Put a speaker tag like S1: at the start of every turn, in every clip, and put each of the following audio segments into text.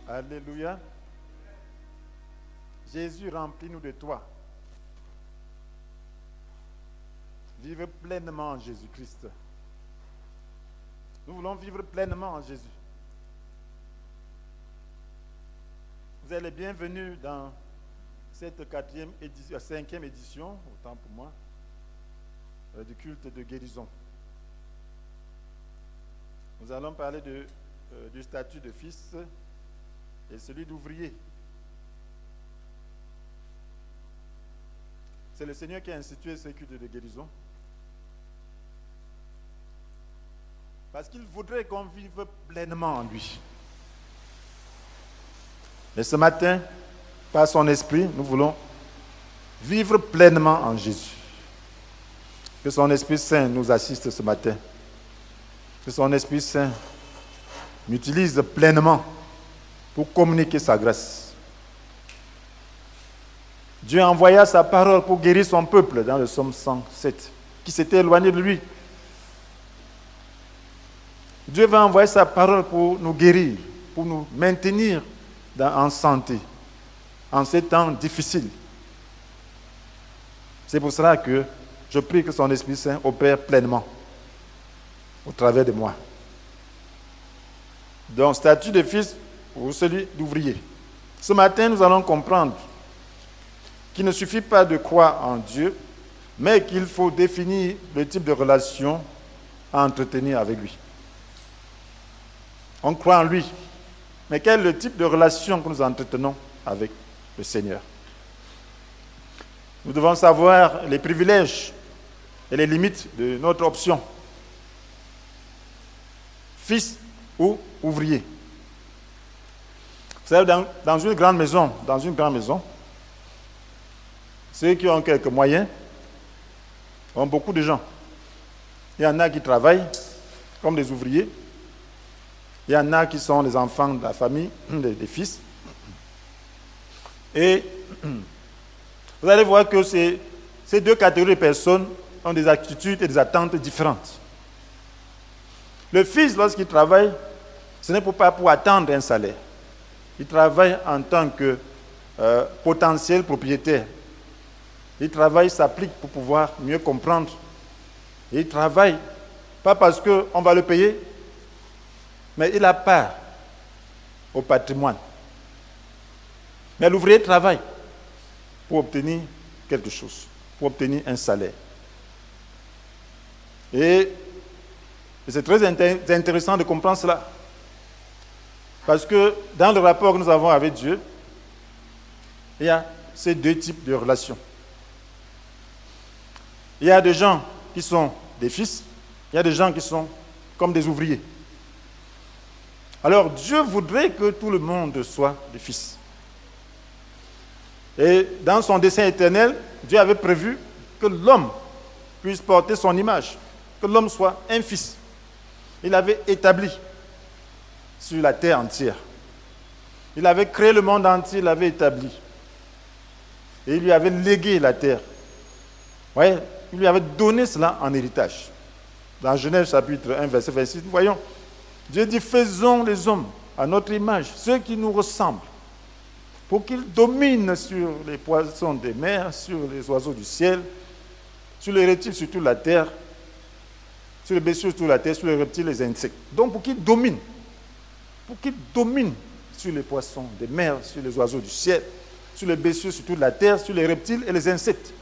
S1: Alléluia. Jésus, remplis-nous de toi. Vivre pleinement en Jésus-Christ. Nous voulons vivre pleinement en Jésus. Vous êtes les bienvenus dans cette cinquième édition, autant pour moi, du culte de guérison. Nous allons parler du statut de fils et celui d'ouvrier. C'est le Seigneur qui a institué ce culte de guérison. Parce qu'il voudrait qu'on vive pleinement en lui. Et ce matin, par son esprit, nous voulons vivre pleinement en Jésus. Que son Esprit Saint nous assiste ce matin. Que son Esprit Saint m'utilise pleinement pour communiquer sa grâce. Dieu envoya sa parole pour guérir son peuple dans le psaume 107, qui s'était éloigné de lui. Dieu va envoyer sa parole pour nous guérir, pour nous maintenir en santé, en ces temps difficiles. C'est pour cela que je prie que son Esprit Saint opère pleinement au travers de moi. Donc, statut de fils ou celui d'ouvrier. Ce matin, nous allons comprendre qu'il ne suffit pas de croire en Dieu, mais qu'il faut définir le type de relation à entretenir avec lui. On croit en lui, mais quel est le type de relation que nous entretenons avec le Seigneur? Nous devons savoir les privilèges et les limites de notre option. Fils ou ouvrier. Vous savez, dans une grande maison, ceux qui ont quelques moyens ont beaucoup de gens. Il y en a qui travaillent comme des ouvriers. Il y en a qui sont les enfants de la famille, des fils. Et vous allez voir que ces deux catégories de personnes ont des attitudes et des attentes différentes. Le fils, lorsqu'il travaille, ce n'est pas pour attendre un salaire. Il travaille en tant que potentiel propriétaire. Il travaille, s'applique pour pouvoir mieux comprendre. Et il travaille, pas parce qu'on va le payer, mais il a part au patrimoine. Mais l'ouvrier travaille pour obtenir quelque chose, pour obtenir un salaire. Et c'est très intéressant de comprendre cela. Parce que dans le rapport que nous avons avec Dieu, il y a ces deux types de relations. Il y a des gens qui sont des fils, il y a des gens qui sont comme des ouvriers. Alors Dieu voudrait que tout le monde soit des fils. Et dans son dessein éternel, Dieu avait prévu que l'homme puisse porter son image, que l'homme soit un fils. Il avait établi sur la terre entière. Il avait créé le monde entier, il l'avait établi. Et il lui avait légué la terre. Vous voyez, il lui avait donné cela en héritage. Dans Genèse chapitre 1, verset 26, nous voyons, Dieu dit, faisons les hommes à notre image, ceux qui nous ressemblent, pour qu'ils dominent sur les poissons des mers, sur les oiseaux du ciel, sur les reptiles sur toute la terre, sur les bestiaux sur toute la terre, sur les reptiles et les insectes. Donc pour qu'ils dominent sur les poissons des mers, sur les oiseaux du ciel, sur les bestiaux sur toute la terre, sur les reptiles et les insectes.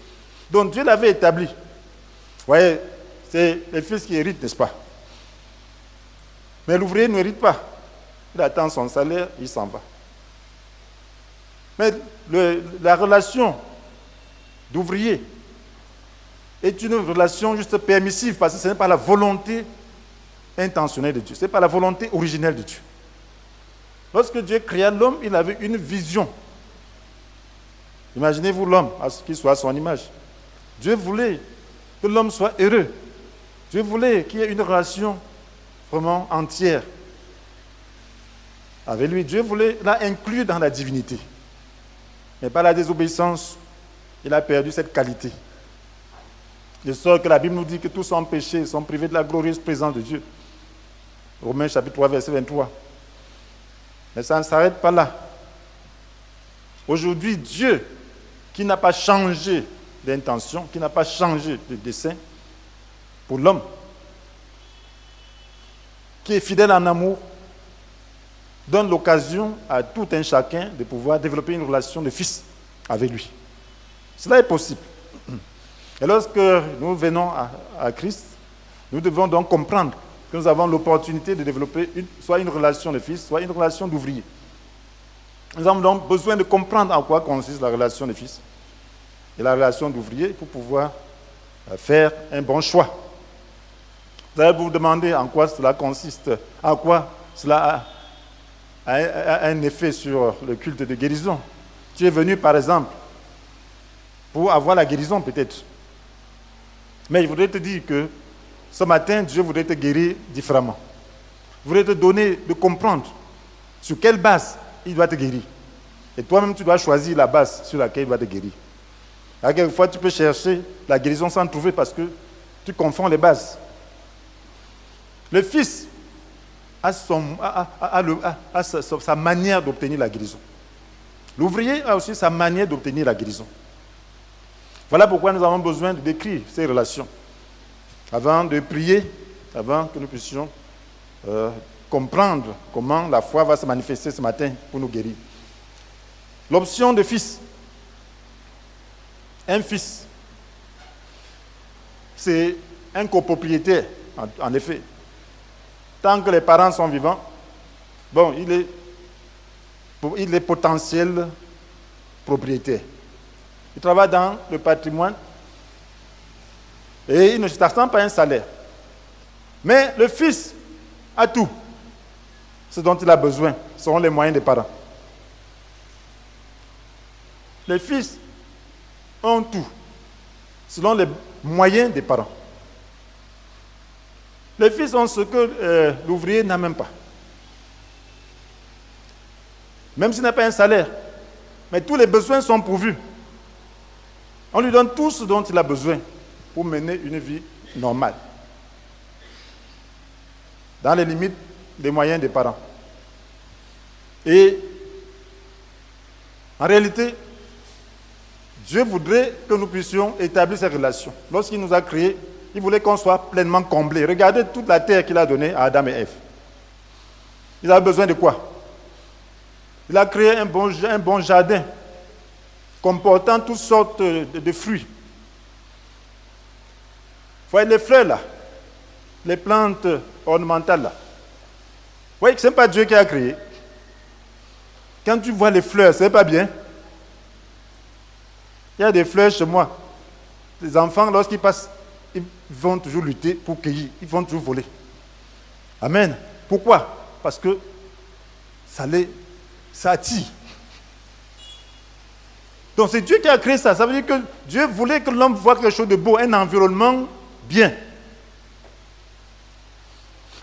S1: Donc Dieu l'avait établi. Vous voyez, c'est les fils qui héritent, n'est-ce pas? Mais l'ouvrier n'hérite pas. Il attend son salaire, il s'en va. Mais la relation d'ouvrier est une relation juste permissive parce que ce n'est pas la volonté intentionnelle de Dieu. Ce n'est pas la volonté originelle de Dieu. Lorsque Dieu créa l'homme, il avait une vision. Imaginez-vous l'homme, à ce qu'il soit à son image. Dieu voulait que l'homme soit heureux. Dieu voulait qu'il y ait une relation vraiment entière avec lui. Dieu voulait l'inclure dans la divinité. Mais par la désobéissance, il a perdu cette qualité. De sorte que la Bible nous dit que tous sont péchés, sont privés de la glorieuse présence de Dieu. Romains chapitre 3, verset 23. Mais ça ne s'arrête pas là. Aujourd'hui, Dieu, qui n'a pas changé d'intention, qui n'a pas changé de dessein pour l'homme, qui est fidèle en amour, donne l'occasion à tout un chacun de pouvoir développer une relation de fils avec lui. Cela est possible. Et lorsque nous venons à Christ, nous devons donc comprendre que nous avons l'opportunité de développer soit une relation de fils, soit une relation d'ouvrier. Nous avons donc besoin de comprendre en quoi consiste la relation de fils et la relation d'ouvrier pour pouvoir faire un bon choix. Vous allez vous demander en quoi cela consiste, en quoi cela a un effet sur le culte de guérison. Tu es venu, par exemple, pour avoir la guérison peut-être. Mais je voudrais te dire que ce matin, Dieu voudrait te guérir différemment. Il voudrait te donner de comprendre sur quelle base il doit te guérir. Et toi-même, tu dois choisir la base sur laquelle il doit te guérir. Alors, quelquefois, tu peux chercher la guérison sans trouver parce que tu confonds les bases. Le Fils a sa manière d'obtenir la guérison. L'ouvrier a aussi sa manière d'obtenir la guérison. Voilà pourquoi nous avons besoin de décrire ces relations avant de prier, avant que nous puissions comprendre comment la foi va se manifester ce matin pour nous guérir. L'option de fils. Un fils, c'est un copropriétaire, en effet. Tant que les parents sont vivants, bon, il est potentiel propriétaire. Il travaille dans le patrimoine et il ne s'attend pas à un salaire. Mais le fils a tout. Ce dont il a besoin seront les moyens des parents. Les fils ont tout, selon les moyens des parents. Les fils ont ce que l'ouvrier n'a même pas. Même s'il n'a pas un salaire, mais tous les besoins sont pourvus. On lui donne tout ce dont il a besoin pour mener une vie normale, dans les limites des moyens des parents. Et en réalité, Dieu voudrait que nous puissions établir ces relations. Lorsqu'il nous a créés, il voulait qu'on soit pleinement comblés. Regardez toute la terre qu'il a donnée à Adam et Ève. Il a besoin de quoi? Il a créé un bon jardin comportant toutes sortes de fruits. Vous voyez les fleurs là, les plantes ornementales là. Vous voyez que ce n'est pas Dieu qui a créé. Quand tu vois les fleurs, ce n'est pas bien. Il y a des fleurs chez moi. Les enfants, lorsqu'ils passent, ils vont toujours lutter pour cueillir. Ils vont toujours voler. Amen. Pourquoi? Parce que ça attire. Donc c'est Dieu qui a créé ça. Ça veut dire que Dieu voulait que l'homme voit quelque chose de beau, un environnement bien.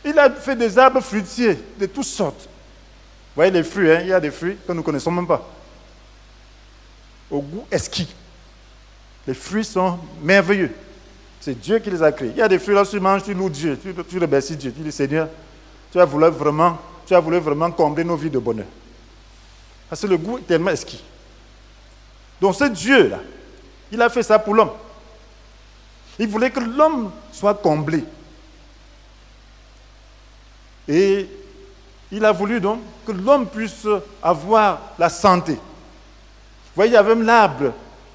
S1: Il a fait des arbres fruitiers de toutes sortes. Vous voyez les fruits, il y a des fruits que nous ne connaissons même pas. Au goût exquis. Les fruits sont merveilleux. C'est Dieu qui les a créés. Il y a des fruits, lorsque tu manges, tu loues Dieu, tu remercies Dieu. Tu dis, Seigneur, tu as voulu vraiment combler nos vies de bonheur. Parce que le goût est tellement exquis. Donc ce Dieu-là, il a fait ça pour l'homme. Il voulait que l'homme soit comblé. Et il a voulu donc que l'homme puisse avoir la santé. Vous voyez, il y avait même l'arbre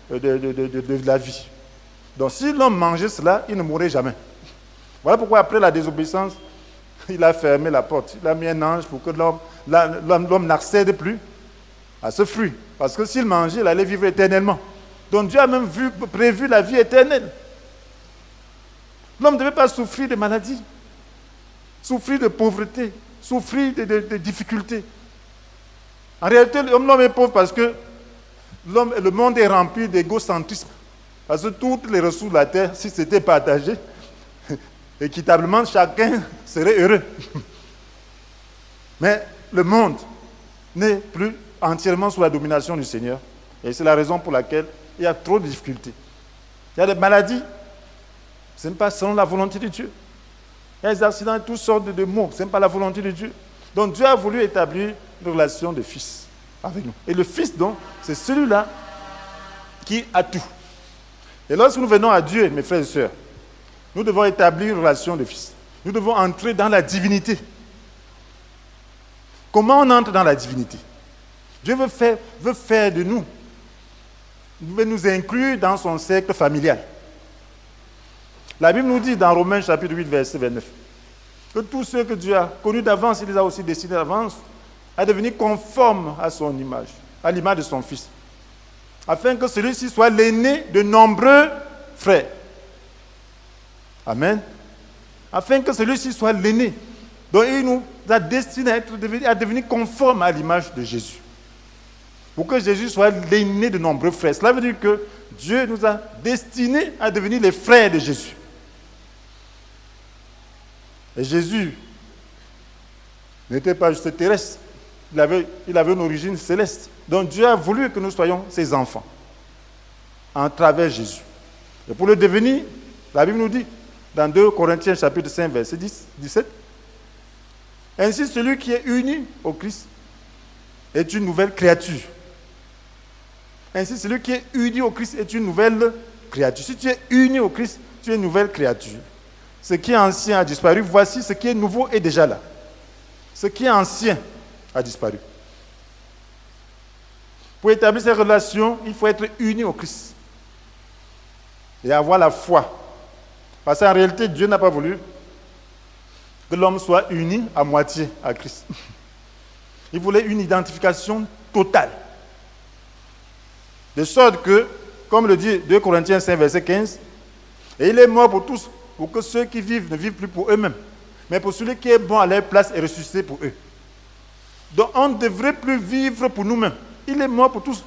S1: de la vie. Donc si l'homme mangeait cela, il ne mourrait jamais. Voilà pourquoi après la désobéissance, il a fermé la porte. Il a mis un ange pour que l'homme n'accède plus à ce fruit. Parce que s'il mangeait, il allait vivre éternellement. Donc Dieu a même prévu la vie éternelle. L'homme ne devait pas souffrir de maladies, souffrir de pauvreté, souffrir de difficultés. En réalité, l'homme est pauvre parce que le monde est rempli d'égocentrisme. Parce que toutes les ressources de la terre, si c'était partagé, équitablement, chacun serait heureux. Mais le monde n'est plus entièrement sous la domination du Seigneur. Et c'est la raison pour laquelle il y a trop de difficultés. Il y a des maladies, ce n'est pas selon la volonté de Dieu. Il y a des accidents, toutes sortes de maux, ce n'est pas la volonté de Dieu. Donc Dieu a voulu établir une relation de fils avec nous. Et le fils, donc, c'est celui-là qui a tout. Et lorsque nous venons à Dieu, mes frères et sœurs, nous devons établir une relation de fils. Nous devons entrer dans la divinité. Comment on entre dans la divinité? Dieu veut faire de nous, veut nous inclure dans son cercle familial. La Bible nous dit dans Romains chapitre 8, verset 29, que tous ceux que Dieu a connus d'avance, il les a aussi destinés d'avance à devenir conformes à son image, à l'image de son Fils, afin que celui-ci soit l'aîné de nombreux frères. Amen. Afin que celui-ci soit l'aîné. Donc il nous a destinés à devenir conformes à l'image de Jésus. Pour que Jésus soit l'aîné de nombreux frères. Cela veut dire que Dieu nous a destinés à devenir les frères de Jésus. Et Jésus n'était pas juste terrestre. Il avait une origine céleste. Donc Dieu a voulu que nous soyons ses enfants. En travers Jésus. Et pour le devenir, la Bible nous dit, dans 2 Corinthiens chapitre 5, verset 17, ainsi celui qui est uni au Christ est une nouvelle créature. Ainsi celui qui est uni au Christ est une nouvelle créature. Si tu es uni au Christ, tu es une nouvelle créature. Ce qui est ancien a disparu, voici ce qui est nouveau est déjà là. Ce qui est ancien a disparu. Pour établir ces relations, il faut être uni au Christ et avoir la foi. Parce qu'en réalité, Dieu n'a pas voulu que l'homme soit uni à moitié à Christ. Il voulait une identification totale. De sorte que, comme le dit 2 Corinthiens 5, verset 15, et il est mort pour tous, pour que ceux qui vivent ne vivent plus pour eux-mêmes, mais pour celui qui est bon à leur place et ressuscité pour eux. Donc on ne devrait plus vivre pour nous-mêmes. Il est mort pour tous,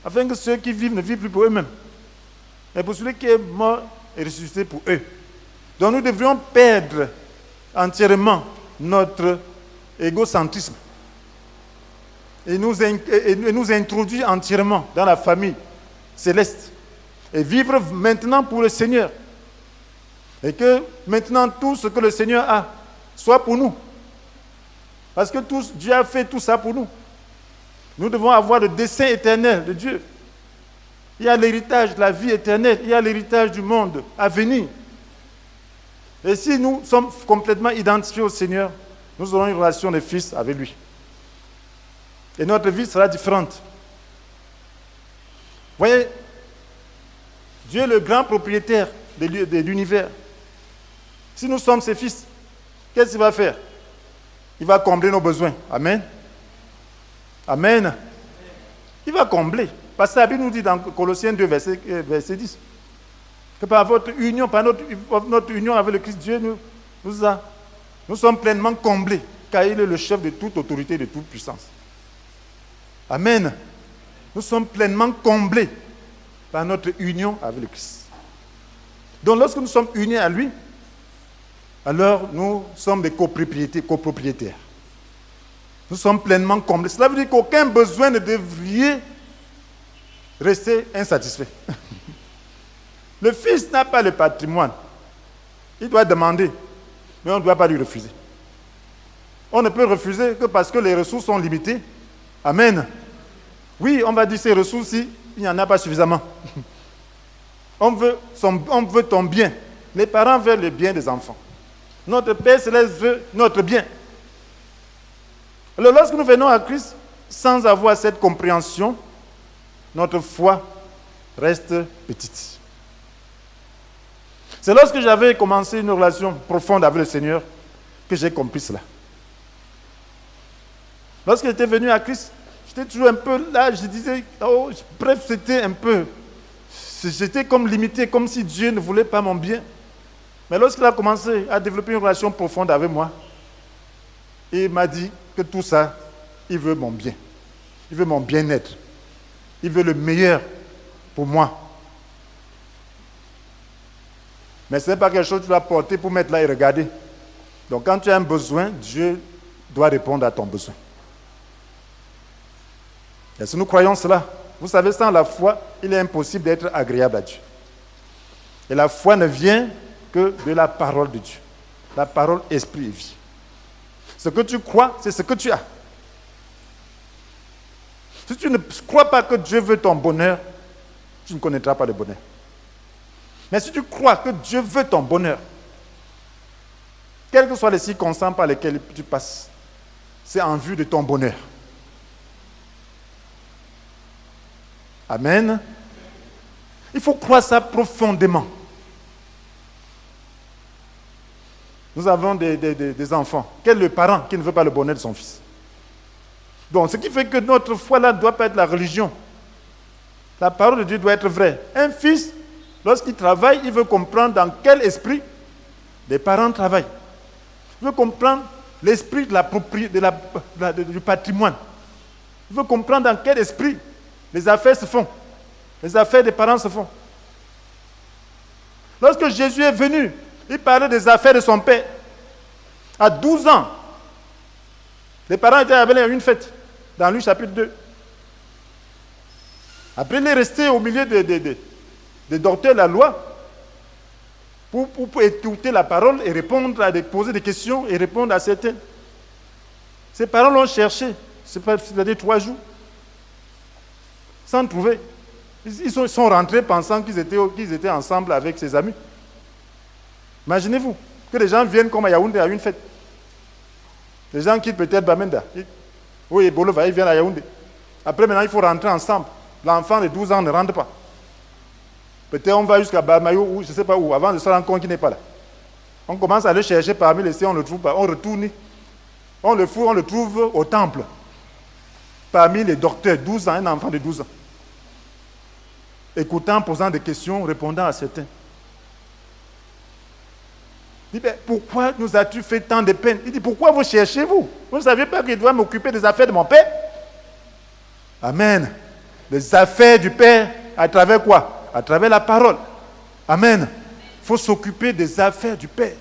S1: afin que ceux qui vivent ne vivent plus pour eux-mêmes, mais pour celui qui est mort et ressuscité pour eux. Donc nous devrions perdre entièrement notre égocentrisme et nous introduire entièrement dans la famille céleste et vivre maintenant pour le Seigneur. Et que maintenant tout ce que le Seigneur a soit pour nous. Parce que Dieu a fait tout ça pour nous. Nous devons avoir le dessein éternel de Dieu. Il y a l'héritage de la vie éternelle, il y a l'héritage du monde à venir. Et si nous sommes complètement identifiés au Seigneur, nous aurons une relation de fils avec lui. Et notre vie sera différente. Vous voyez, Dieu est le grand propriétaire de l'univers. Si nous sommes ses fils, qu'est-ce qu'il va faire? Il va combler nos besoins. Amen. Amen. Il va combler. Parce que la Bible nous dit dans Colossiens 2, verset 10, que par votre union, par notre union avec le Christ, Dieu nous sommes pleinement comblés, car il est le chef de toute autorité et de toute puissance. Amen. Nous sommes pleinement comblés par notre union avec le Christ. Donc lorsque nous sommes unis à lui, alors nous sommes des copropriétaires. Nous sommes pleinement comblés. Cela veut dire qu'aucun besoin ne devrait rester insatisfait. Le fils n'a pas le patrimoine. Il doit demander, mais on ne doit pas lui refuser. On ne peut refuser que parce que les ressources sont limitées. Amen. Oui, on va dire ces ressources-ci, il n'y en a pas suffisamment. On veut ton bien. Les parents veulent le bien des enfants. Notre Père Céleste veut notre bien. Alors lorsque nous venons à Christ, sans avoir cette compréhension, notre foi reste petite. C'est lorsque j'avais commencé une relation profonde avec le Seigneur que j'ai compris cela. Lorsque j'étais venu à Christ, j'étais toujours un peu là, je disais, bref, j'étais comme limité, comme si Dieu ne voulait pas mon bien. Mais lorsqu'il a commencé à développer une relation profonde avec moi, il m'a dit que tout ça, il veut mon bien. Il veut mon bien-être. Il veut le meilleur pour moi. Mais ce n'est pas quelque chose que tu dois porter pour mettre là et regarder. Donc quand tu as un besoin, Dieu doit répondre à ton besoin. Et si nous croyons cela, vous savez, sans la foi, il est impossible d'être agréable à Dieu. Et la foi ne vient que de la parole de Dieu. La parole, esprit et vie. Ce que tu crois, c'est ce que tu as. tu ne crois pas que Dieu veut ton bonheur, tu ne connaîtras pas le bonheur. Mais si tu crois que Dieu veut ton bonheur, quelles que soient les circonstances par lesquelles tu passes, c'est en vue de ton bonheur. Amen. Il faut croire ça profondément. Nous avons des enfants. Quel est le parent qui ne veut pas le bonheur de son fils? Donc, ce qui fait que notre foi là ne doit pas être la religion. La parole de Dieu doit être vraie. Un fils, lorsqu'il travaille, il veut comprendre dans quel esprit les parents travaillent. Il veut comprendre l'esprit de la propriété, du patrimoine. Il veut comprendre dans quel esprit les affaires se font. Les affaires des parents se font. Lorsque Jésus est venu, il parlait des affaires de son père. À 12 ans, les parents étaient appelés à une fête, dans Luc chapitre 2. Après, il est resté au milieu des docteurs de la loi pour écouter la parole et répondre poser des questions et répondre à certaines. Ses parents l'ont cherché, c'est-à-dire 3 jours, sans trouver. Ils sont rentrés pensant qu'ils étaient ensemble avec ses amis. Imaginez-vous que les gens viennent comme à Yaoundé à une fête. Les gens quittent peut-être Bamenda. Oui, Bolova, ils viennent à Yaoundé. Après, maintenant, il faut rentrer ensemble. L'enfant de 12 ans ne rentre pas. Peut-être on va jusqu'à Bamayo ou je ne sais pas où, avant de se rendre compte qu'il n'est pas là. On commence à le chercher parmi les siens, on ne le trouve pas. On retourne, on le trouve au temple. Parmi les docteurs, 12 ans, un enfant de 12 ans. Écoutant, posant des questions, répondant à certains. Il dit, pourquoi nous as-tu fait tant de peine? Il dit, pourquoi vous cherchez, vous? Vous ne savez pas qu'il doit m'occuper des affaires de mon père? Amen. Les affaires du Père, à travers quoi? À travers la parole. Amen. Il faut s'occuper des affaires du Père.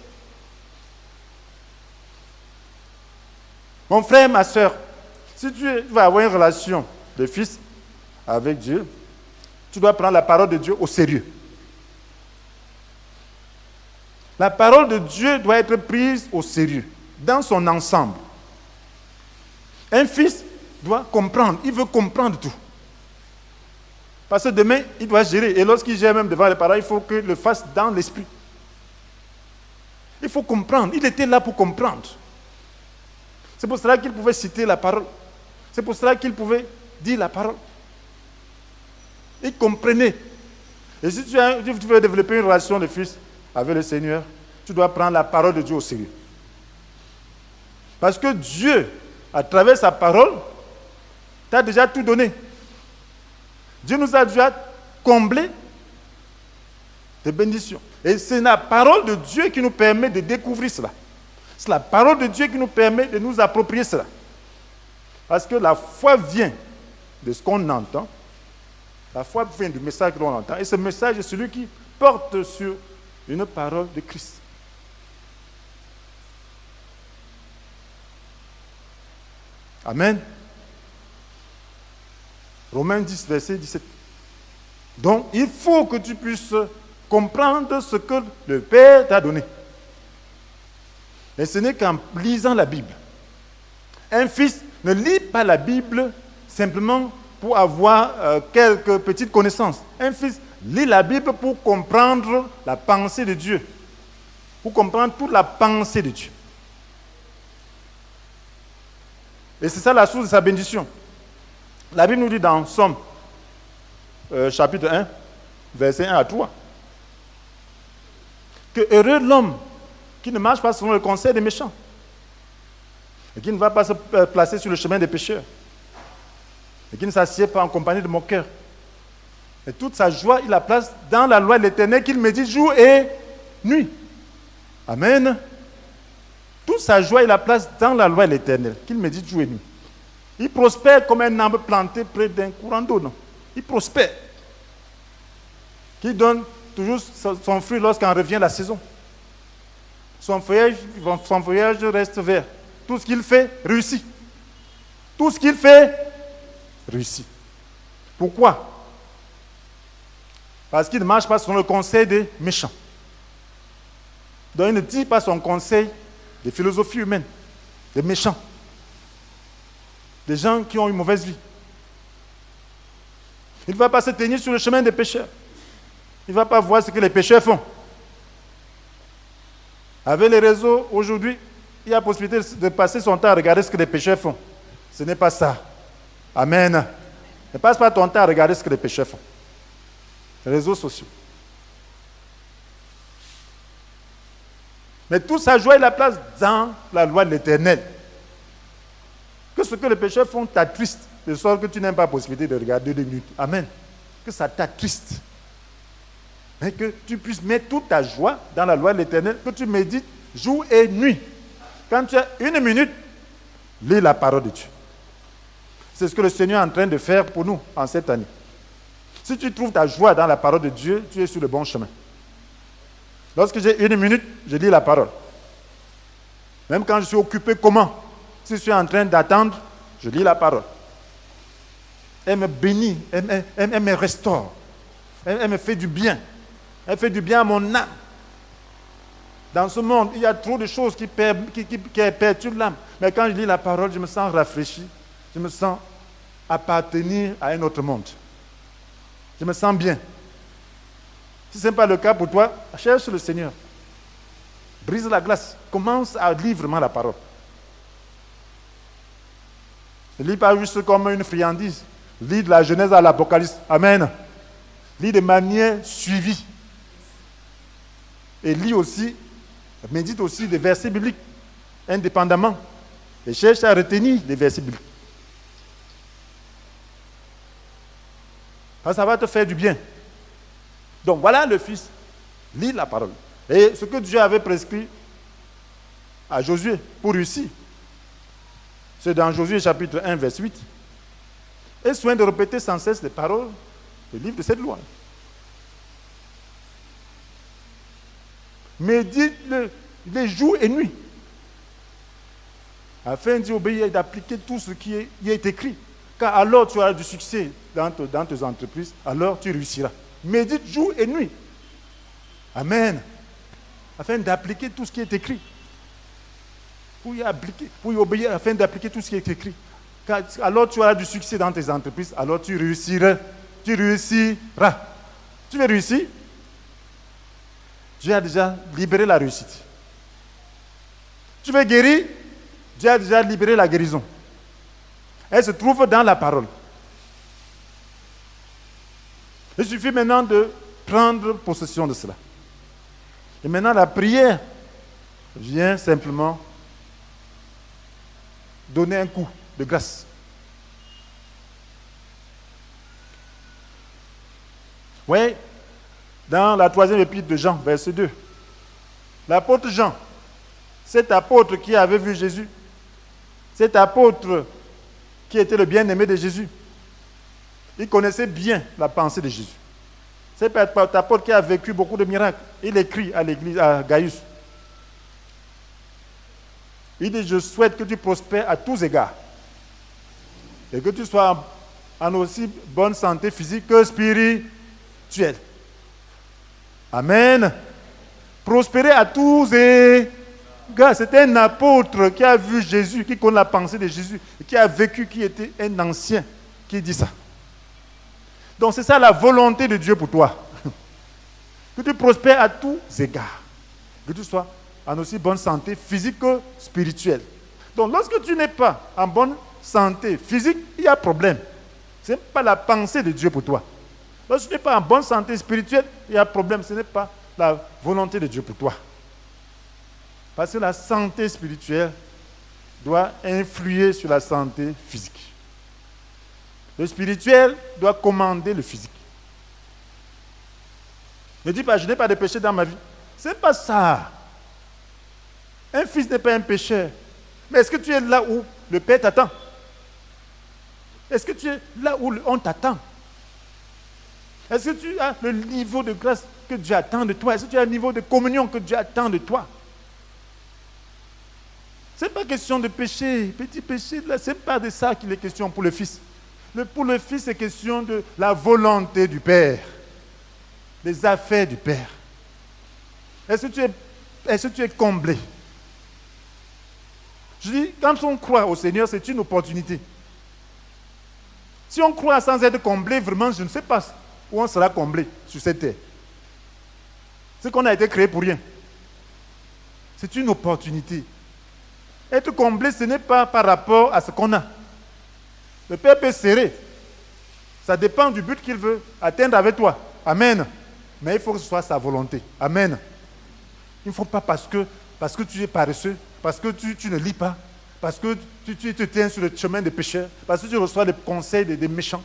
S1: Mon frère, ma soeur, si tu vas avoir une relation de fils avec Dieu, tu dois prendre la parole de Dieu au sérieux. La parole de Dieu doit être prise au sérieux, dans son ensemble. Un fils doit comprendre, il veut comprendre tout. Parce que demain, il doit gérer. Et lorsqu'il gère même devant les parents, il faut qu'il le fasse dans l'esprit. Il faut comprendre. Il était là pour comprendre. C'est pour cela qu'il pouvait citer la parole. C'est pour cela qu'il pouvait dire la parole. Il comprenait. Et si tu veux développer une relation de fils avec le Seigneur, tu dois prendre la parole de Dieu au sérieux. Parce que Dieu, à travers sa parole, t'a déjà tout donné. Dieu nous a déjà comblé de bénédictions. Et c'est la parole de Dieu qui nous permet de découvrir cela. C'est la parole de Dieu qui nous permet de nous approprier cela. Parce que la foi vient de ce qu'on entend. La foi vient du message que l'on entend. Et ce message est celui qui porte sur une parole de Christ. Amen. Romains 10, verset 17. Donc, il faut que tu puisses comprendre ce que le Père t'a donné. Et ce n'est qu'en lisant la Bible. Un fils ne lit pas la Bible simplement pour avoir quelques petites connaissances. Un fils lit la Bible pour comprendre la pensée de Dieu. Pour comprendre toute la pensée de Dieu. Et c'est ça la source de sa bénédiction. La Bible nous dit dans Somme, chapitre 1, verset 1 à 3, que heureux l'homme qui ne marche pas selon le conseil des méchants et qui ne va pas se placer sur le chemin des pécheurs et qui ne s'assied pas en compagnie de moqueurs. Et toute sa joie, il la place dans la loi de l'Éternel qu'il médite jour et nuit. Amen. Toute sa joie, il la place dans la loi de l'Éternel qu'il médite jour et nuit. Il prospère comme un arbre planté près d'un courant d'eau. Non? Il prospère. Qui donne toujours son fruit lorsqu'en revient la saison. Son feuillage reste vert. Tout ce qu'il fait, réussit. Tout ce qu'il fait, réussit. Pourquoi? Parce qu'il ne marche pas selon le conseil des méchants. Donc il ne dit pas son conseil des philosophies humaines, des méchants. Des gens qui ont une mauvaise vie. Il ne va pas se tenir sur le chemin des pécheurs. Il ne va pas voir ce que les pécheurs font. Avec les réseaux, aujourd'hui, il y a possibilité de passer son temps à regarder ce que les pécheurs font. Ce n'est pas ça. Amen. Ne passe pas ton temps à regarder ce que les pécheurs font. Les réseaux sociaux. Mais toute sa joie et la place dans la loi de l'Éternel. Que ce que les pécheurs font t'attriste, de sorte que tu n'aimes pas la possibilité de regarder 2 minutes. Amen. Que ça t'attriste. Mais que tu puisses mettre toute ta joie dans la loi de l'Éternel, que tu médites jour et nuit. Quand tu as 1 minute, lis la parole de Dieu. C'est ce que le Seigneur est en train de faire pour nous en cette année. Si tu trouves ta joie dans la parole de Dieu, tu es sur le bon chemin. Lorsque j'ai 1 minute, je lis la parole. Même quand je suis occupé, comment? Si je suis en train d'attendre, je lis la parole. Elle me bénit, elle me restaure. Elle me fait du bien. Elle fait du bien à mon âme. Dans ce monde, il y a trop de choses qui perturbent l'âme. Mais quand je lis la parole, je me sens rafraîchi. Je me sens appartenir à un autre monde. Je me sens bien. Si ce n'est pas le cas pour toi, cherche le Seigneur. Brise la glace. Commence à lire vraiment la parole. Ne lis pas juste comme une friandise. Lis de la Genèse à l'Apocalypse. Amen. Lis de manière suivie. Et lis aussi, médite aussi des versets bibliques, indépendamment. Et cherche à retenir les versets bibliques. Ça va te faire du bien. Donc voilà le Fils. Lis la parole. Et ce que Dieu avait prescrit à Josué pour réussir, c'est dans Josué chapitre 1, verset 8. Aie soin de répéter sans cesse les paroles du livre de cette loi. Médite-le les jours et nuits, afin d'y obéir et d'appliquer tout ce qui est écrit. Car alors tu auras du succès dans tes entreprises, alors tu réussiras. Médite jour et nuit. Amen. Afin d'appliquer tout ce qui est écrit. Pour y obéir, afin d'appliquer tout ce qui est écrit. Car alors tu auras du succès dans tes entreprises, alors tu réussiras. Tu réussiras. Tu veux réussir? Dieu a déjà libéré la réussite. Tu veux guérir? Dieu a déjà libéré la guérison. Elle se trouve dans la parole. Il suffit maintenant de prendre possession de cela. Et maintenant, la prière vient simplement donner un coup de grâce. Oui, dans la 3e épître de Jean, verset 2, l'apôtre Jean, cet apôtre qui avait vu Jésus, cet apôtre qui était le bien-aimé de Jésus, il connaissait bien la pensée de Jésus. C'est un apôtre qui a vécu beaucoup de miracles. Il écrit à l'église, à Gaius. Il dit, je souhaite que tu prospères à tous égards. Et que tu sois en aussi bonne santé physique que spirituelle. Amen. Prospérer à tous égards. C'était un apôtre qui a vu Jésus, qui connaît la pensée de Jésus, et qui a vécu, qui était un ancien, qui dit ça. Donc c'est ça la volonté de Dieu pour toi. Que tu prospères à tous égards. Que tu sois en aussi bonne santé physique que spirituelle. Donc lorsque tu n'es pas en bonne santé physique, il y a problème. Ce n'est pas la pensée de Dieu pour toi. Lorsque tu n'es pas en bonne santé spirituelle, il y a problème. Ce n'est pas la volonté de Dieu pour toi. Parce que la santé spirituelle doit influer sur la santé physique. Le spirituel doit commander le physique. Ne dis pas, je n'ai pas de péché dans ma vie. Ce n'est pas ça. Un fils n'est pas un pécheur. Mais est-ce que tu es là où le Père t'attend? Est-ce que tu es là où on t'attend? Est-ce que tu as le niveau de grâce que Dieu attend de toi? Est-ce que tu as le niveau de communion que Dieu attend de toi? Ce n'est pas question de péché, petit péché. Ce n'est pas de ça qu'il est question pour le Fils. Pour le Fils, c'est question de la volonté du Père, des affaires du Père. Est-ce que tu es comblé? Je dis, quand on croit au Seigneur, c'est une opportunité. Si on croit sans être comblé, vraiment, je ne sais pas où on sera comblé sur cette terre. C'est qu'on a été créé pour rien. C'est une opportunité. Être comblé, ce n'est pas par rapport à ce qu'on a. Le Père peut serrer. Ça dépend du but qu'il veut atteindre avec toi. Amen. Mais il faut que ce soit sa volonté. Amen. Il ne faut pas parce que tu es paresseux, parce que tu ne lis pas, parce que tu te tiens sur le chemin des pécheurs, parce que tu reçois les conseils des méchants,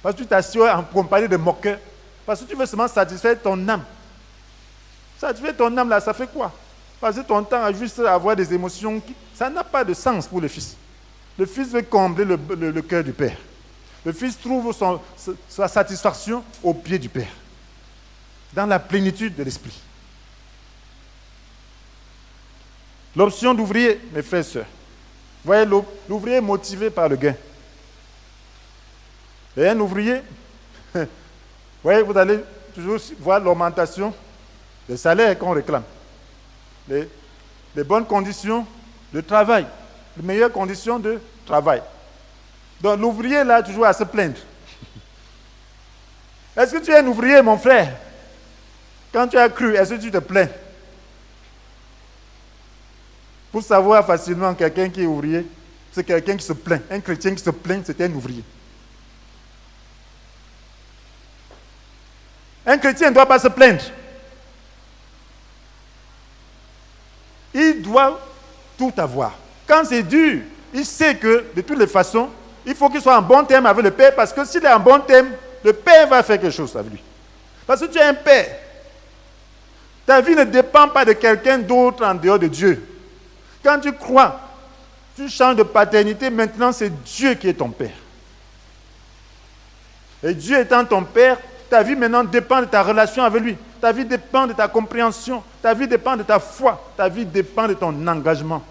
S1: parce que tu t'assieds en compagnie de moqueurs, parce que tu veux seulement satisfaire ton âme. Satisfaire ton âme là, ça fait quoi? Passer ton temps à juste avoir des émotions, ça n'a pas de sens pour le Fils. Le Fils veut combler le cœur du Père. Le Fils trouve sa satisfaction au pied du Père, dans la plénitude de l'Esprit. L'option d'ouvrier, mes frères et sœurs. Vous voyez, l'ouvrier est motivé par le gain. Et un ouvrier, vous voyez, vous allez toujours voir l'augmentation des salaires qu'on réclame. Les bonnes conditions de travail, les meilleures conditions de travail. Donc l'ouvrier là, toujours à se plaindre. Est-ce que tu es un ouvrier, mon frère? Quand tu as cru, est-ce que tu te plains? Pour savoir facilement quelqu'un qui est ouvrier, c'est quelqu'un qui se plaint. Un chrétien qui se plaint, c'est un ouvrier. Un chrétien ne doit pas se plaindre. Il doit tout avoir. Quand c'est dur, il sait que de toutes les façons, il faut qu'il soit en bon terme avec le Père, parce que s'il est en bon terme, le Père va faire quelque chose avec lui. Parce que tu es un Père. Ta vie ne dépend pas de quelqu'un d'autre en dehors de Dieu. Quand tu crois, tu changes de paternité, maintenant c'est Dieu qui est ton Père. Et Dieu étant ton Père, ta vie maintenant dépend de ta relation avec lui. Ta vie dépend de ta compréhension. Ta vie dépend de ta foi. Ta vie dépend de ton engagement.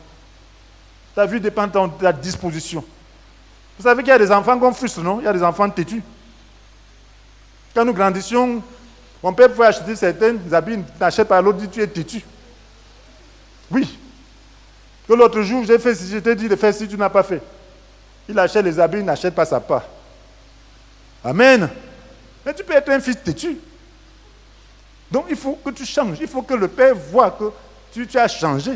S1: Ta vie dépend de ta disposition. Vous savez qu'il y a des enfants qu'on frustre, non? Il y a des enfants têtus. Quand nous grandissions, mon père pouvait acheter certains habits, n'achète pas, l'autre dit tu es têtu. Oui. Que l'autre jour, j'ai fait si je t'ai dit de faire si tu n'as pas fait. Il achète les habits, il n'achète pas sa part. Amen. Mais tu peux être un fils têtu. Donc il faut que tu changes. Il faut que le Père voie que tu as changé.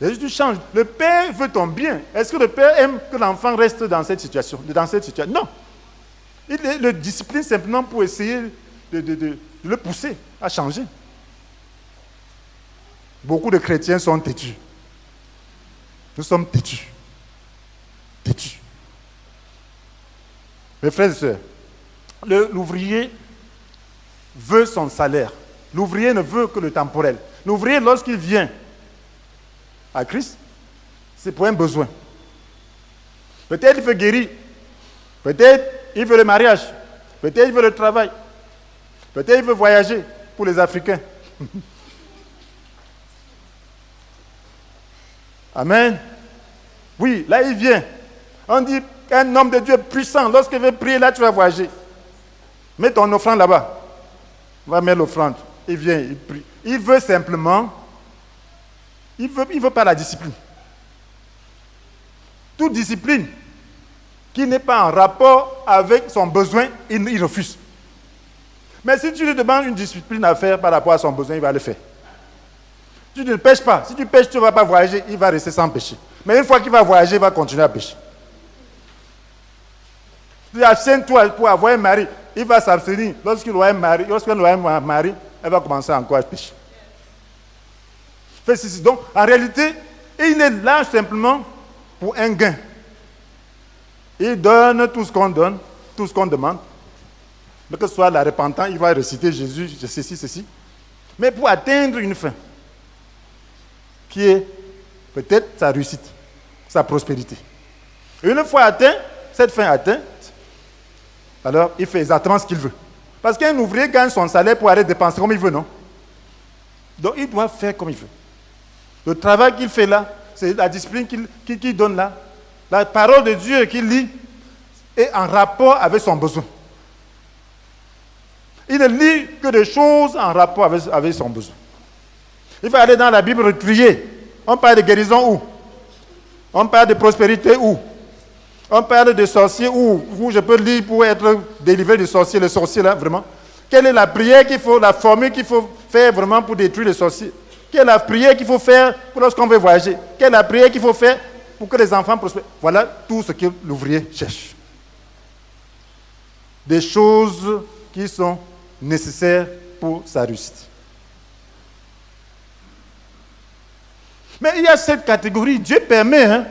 S1: Et si tu changes, le Père veut ton bien. Est-ce que le Père aime que l'enfant reste dans cette situation? Non. Il le discipline simplement pour essayer de le pousser à changer. Beaucoup de chrétiens sont têtus. Nous sommes têtus. Têtus. Mes frères et sœurs, l'ouvrier veut son salaire. L'ouvrier ne veut que le temporel. L'ouvrier, lorsqu'il vient à Christ, c'est pour un besoin. Peut-être il veut guérir. Peut-être il veut le mariage. Peut-être il veut le travail. Peut-être il veut voyager pour les Africains. Amen. Oui, là il vient. On dit qu'un homme de Dieu puissant, lorsqu'il veut prier, là tu vas voyager. Mets ton offrande là-bas. On va mettre l'offrande. Il vient, il prie. Il veut simplement, il veut pas la discipline. Toute discipline qui n'est pas en rapport avec son besoin, il refuse. Mais si tu lui demandes une discipline à faire par rapport à son besoin, il va le faire. Tu ne pêches pas. Si tu pêches, tu ne vas pas voyager, il va rester sans pécher. Mais une fois qu'il va voyager, il va continuer à pêcher. Tu abstiens-toi pour avoir un mari, il va s'abstenir. Lorsqu'il aura un mari, elle va commencer encore à pécher. Donc, en réalité, il est là simplement pour un gain. Il donne tout ce qu'on donne, tout ce qu'on demande. Mais que ce soit la repentance, il va réciter Jésus, ceci. Mais pour atteindre une fin, qui est peut-être sa réussite, sa prospérité. Et une fois atteint, cette fin atteinte, alors il fait exactement ce qu'il veut. Parce qu'un ouvrier gagne son salaire pour aller dépenser comme il veut, non? Donc il doit faire comme il veut. Le travail qu'il fait là, c'est la discipline qu'il donne là. La parole de Dieu qu'il lit est en rapport avec son besoin. Il ne lit que des choses en rapport avec son besoin. Il va aller dans la Bible prier. On parle de guérison où? On parle de prospérité où? On parle de sorciers où je peux lire pour être délivré du sorcier, le sorcier là, vraiment. Quelle est la prière qu'il faut, la formule qu'il faut faire vraiment pour détruire les sorciers? Quelle est la prière qu'il faut faire lorsqu'on veut voyager? Quelle est la prière qu'il faut faire pour que les enfants prospèrent? Voilà tout ce que l'ouvrier cherche. Des choses qui sont nécessaires pour sa réussite. Mais il y a cette catégorie, Dieu permet, hein,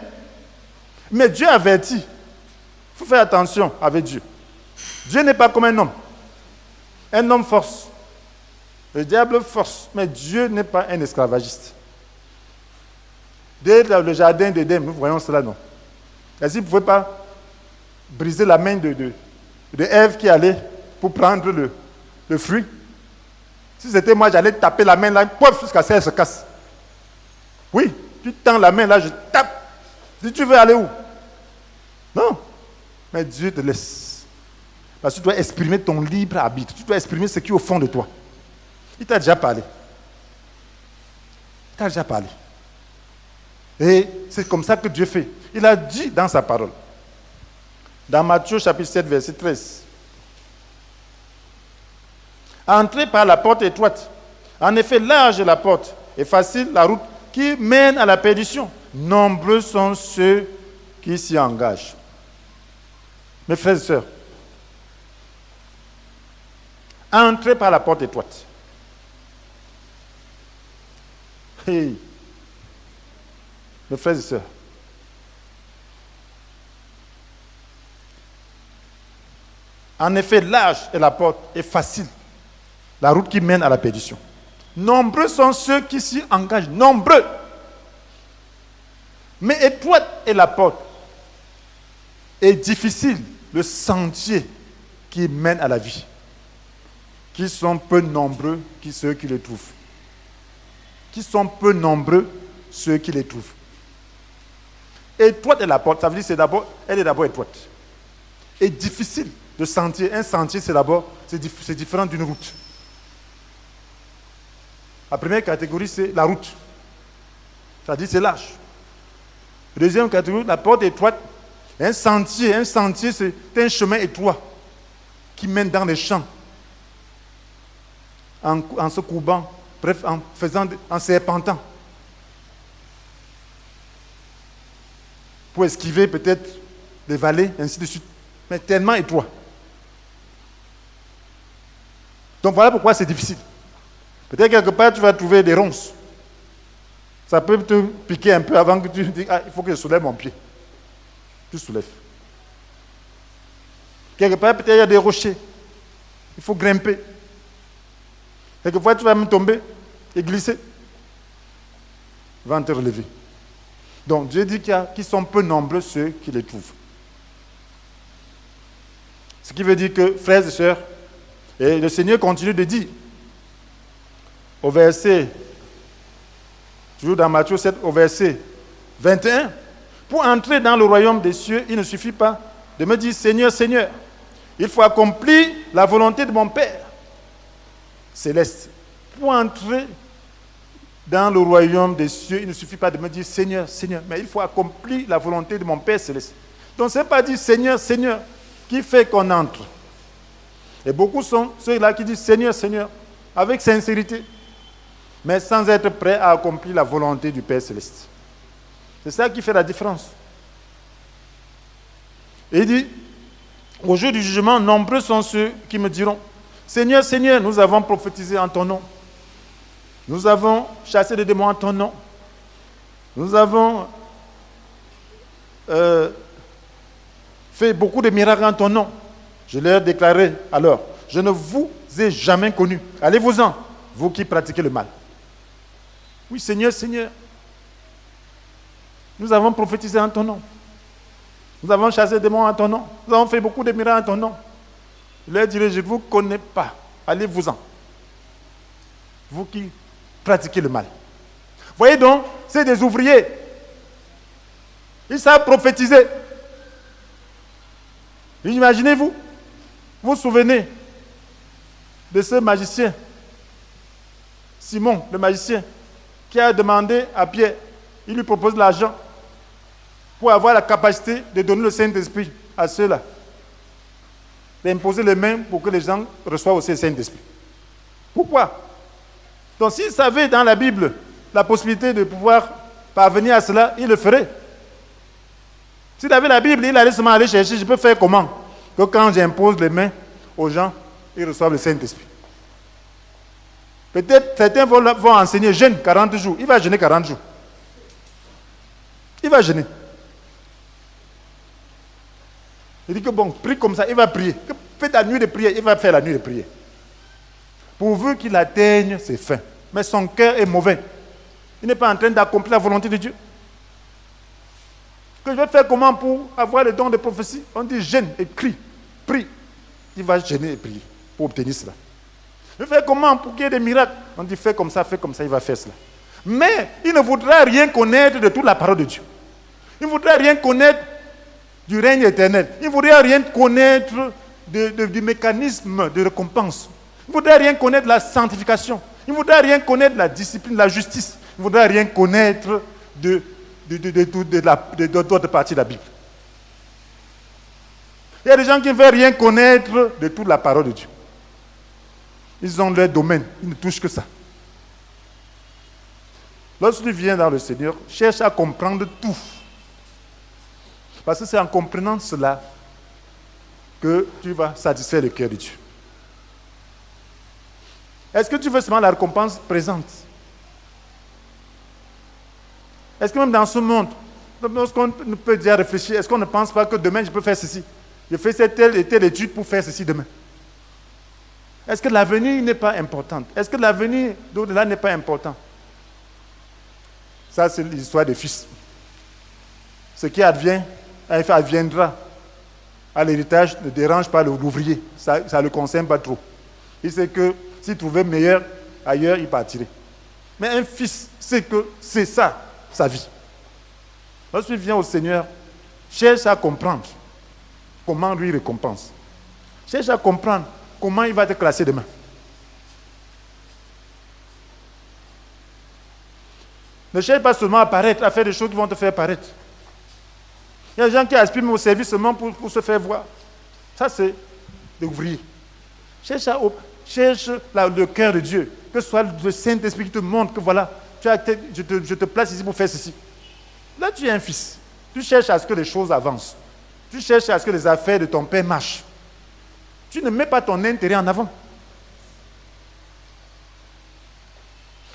S1: mais Dieu avertit. Il faut faire attention avec Dieu. Dieu n'est pas comme un homme. Un homme force. Le diable force, mais Dieu n'est pas un esclavagiste. Dès le jardin d'Éden, nous voyons cela, non? Est-ce qu'il ne pouvait pas briser la main de Ève qui allait pour prendre le fruit? Si c'était moi, j'allais taper la main là, jusqu'à ce qu'elle se casse. Oui, tu tends la main là, je tape. Si tu veux aller où? Non. Mais Dieu te laisse. Parce que tu dois exprimer ton libre arbitre. Tu dois exprimer ce qui est au fond de toi. Il t'a déjà parlé. Il t'a déjà parlé. Et c'est comme ça que Dieu fait. Il a dit dans sa parole. Dans Matthieu chapitre 7, verset 13. Entrez par la porte étroite. En effet, large est la porte et facile la route qui mène à la perdition. Nombreux sont ceux qui s'y engagent. Mes frères et sœurs, entrez par la porte étroite. Hey. Mes frères et sœurs, en effet, large est la porte et facile la route qui mène à la perdition. Nombreux sont ceux qui s'y engagent, nombreux. Mais étroite est la porte et difficile le sentier qui mène à la vie. Qui sont peu nombreux ceux qui les trouvent. Qui sont peu nombreux ceux qui les trouvent. Étroite est la porte, ça veut dire elle est d'abord étroite. Et difficile le sentier. Un sentier, c'est différent d'une route. La première catégorie, c'est la route. Ça dit c'est large. La deuxième catégorie, la porte étroite. Un sentier, c'est un chemin étroit qui mène dans les champs. En se courbant, bref, en serpentant. Pour esquiver peut-être des vallées, ainsi de suite. Mais tellement étroit. Donc voilà pourquoi c'est difficile. Peut-être quelque part tu vas trouver des ronces. Ça peut te piquer un peu avant que tu dises, il faut que je soulève mon pied. Tu soulèves. Quelque part peut-être il y a des rochers. Il faut grimper. Quelquefois tu vas même tomber et glisser. Il va te relever. Donc Dieu dit qu'ils sont peu nombreux ceux qui les trouvent. Ce qui veut dire que, frères et sœurs, et le Seigneur continue de dire, au verset, toujours dans Matthieu 7, au verset 21, pour entrer dans le royaume des cieux, il ne suffit pas de me dire Seigneur, Seigneur. Il faut accomplir la volonté de mon Père céleste. Pour entrer dans le royaume des cieux, il ne suffit pas de me dire Seigneur, Seigneur, mais il faut accomplir la volonté de mon Père céleste. Donc ce n'est pas dire Seigneur, Seigneur qui fait qu'on entre. Et beaucoup sont ceux-là qui disent Seigneur, Seigneur, avec sincérité, mais sans être prêts à accomplir la volonté du Père céleste. C'est ça qui fait la différence. Et il dit, au jour du jugement, nombreux sont ceux qui me diront, Seigneur, Seigneur, nous avons prophétisé en ton nom. Nous avons chassé des démons en ton nom. Nous avons fait beaucoup de miracles en ton nom. Je leur déclarerai alors, je ne vous ai jamais connu. Allez-vous-en, vous qui pratiquez le mal. Oui, Seigneur, Seigneur, nous avons prophétisé en ton nom. Nous avons chassé des démons en ton nom. Nous avons fait beaucoup de miracles en ton nom. Je leur dirai, je ne vous connais pas. Allez-vous-en. Vous qui pratiquez le mal. Voyez donc, c'est des ouvriers. Ils savent prophétiser. Imaginez-vous, vous vous souvenez de ce magicien, Simon, le magicien, qui a demandé à Pierre, il lui propose de l'argent. pour avoir la capacité de donner le Saint-Esprit à ceux-là. D'imposer les mains pour que les gens reçoivent aussi le Saint-Esprit. Pourquoi? Donc s'il savait dans la Bible la possibilité de pouvoir parvenir à cela, il le ferait. S'il avait la Bible, il allait seulement aller chercher, je peux faire comment? Que quand j'impose les mains aux gens, ils reçoivent le Saint-Esprit. Peut-être certains vont enseigner jeûne 40 jours. Il va jeûner 40 jours. Il va jeûner. Il dit que bon, prie comme ça, il va prier. Fais ta nuit de prière, il va faire la nuit de prière. Pourvu qu'il atteigne ses fins. Mais son cœur est mauvais. Il n'est pas en train d'accomplir la volonté de Dieu. Que je vais faire comment pour avoir le don de prophétie? On dit jeûne et crie, prie. Il va jeûner et prier pour obtenir cela. Je vais faire comment pour qu'il y ait des miracles? On dit fais comme ça, il va faire cela. Mais il ne voudra rien connaître de toute la parole de Dieu. Il ne voudra rien connaître du règne éternel. Il ne voudra rien connaître du mécanisme de récompense. Il ne voudra rien connaître de la sanctification. Il ne voudra rien connaître de la discipline, de la justice. Il ne voudra rien connaître de d'autres parties de la Bible. Il y a des gens qui ne veulent rien connaître de toute la parole de Dieu. Ils ont leur domaine, ils ne touchent que ça. Lorsque tu viens dans le Seigneur, cherche à comprendre tout. Parce que c'est en comprenant cela que tu vas satisfaire le cœur de Dieu. Est-ce que tu veux seulement la récompense présente? Est-ce que même dans ce monde, lorsqu'on peut déjà réfléchir, est-ce qu'on ne pense pas que demain je peux faire ceci? Je fais cette telle et telle étude pour faire ceci demain. Est-ce que l'avenir n'est pas important? Est-ce que l'avenir d'au-delà n'est pas important? Ça, c'est l'histoire des fils. Ce qui adviendra à l'héritage ne dérange pas l'ouvrier. Ça ne le concerne pas trop. Il sait que s'il trouvait meilleur ailleurs, il partirait. Mais un fils sait que c'est ça, sa vie. Lorsqu'il vient au Seigneur, cherche à comprendre comment lui récompense. Cherche à comprendre comment il va te classer demain. Ne cherche pas seulement à paraître, à faire des choses qui vont te faire paraître. Il y a des gens qui aspirent au service seulement pour se faire voir. Ça, c'est des ouvriers. Cherche le cœur de Dieu. Que ce soit le Saint-Esprit qui te montre que voilà, je te place ici pour faire ceci. Là, tu es un fils. Tu cherches à ce que les choses avancent. Tu cherches à ce que les affaires de ton père marchent. Tu ne mets pas ton intérêt en avant.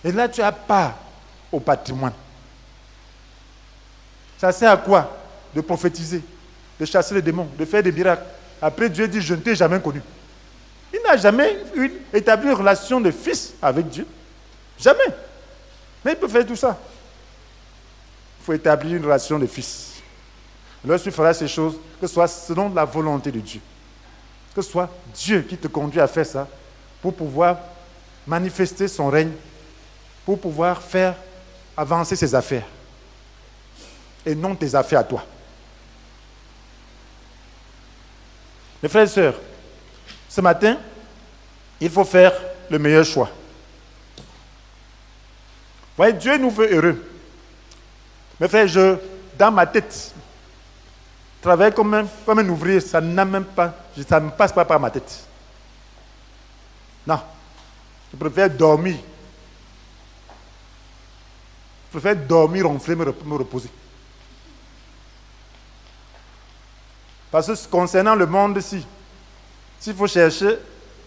S1: Et là, tu as part au patrimoine. Ça sert à quoi? De prophétiser, de chasser les démons, de faire des miracles. Après, Dieu dit, je ne t'ai jamais connu. Il n'a jamais établi une relation de fils avec Dieu. Jamais. Mais il peut faire tout ça. Il faut établir une relation de fils. Lorsque tu feras ces choses, que ce soit selon la volonté de Dieu. Que ce soit Dieu qui te conduit à faire ça pour pouvoir manifester son règne, pour pouvoir faire avancer ses affaires et non tes affaires à toi. Mes frères et sœurs, ce matin, il faut faire le meilleur choix. Vous voyez, Dieu nous veut heureux. Mes frères, dans ma tête, travailler comme un ouvrier, ça ne me passe pas par ma tête. Non. Je préfère dormir. Je préfère dormir, ronfler, me reposer. Parce que concernant le monde-ci, s'il faut chercher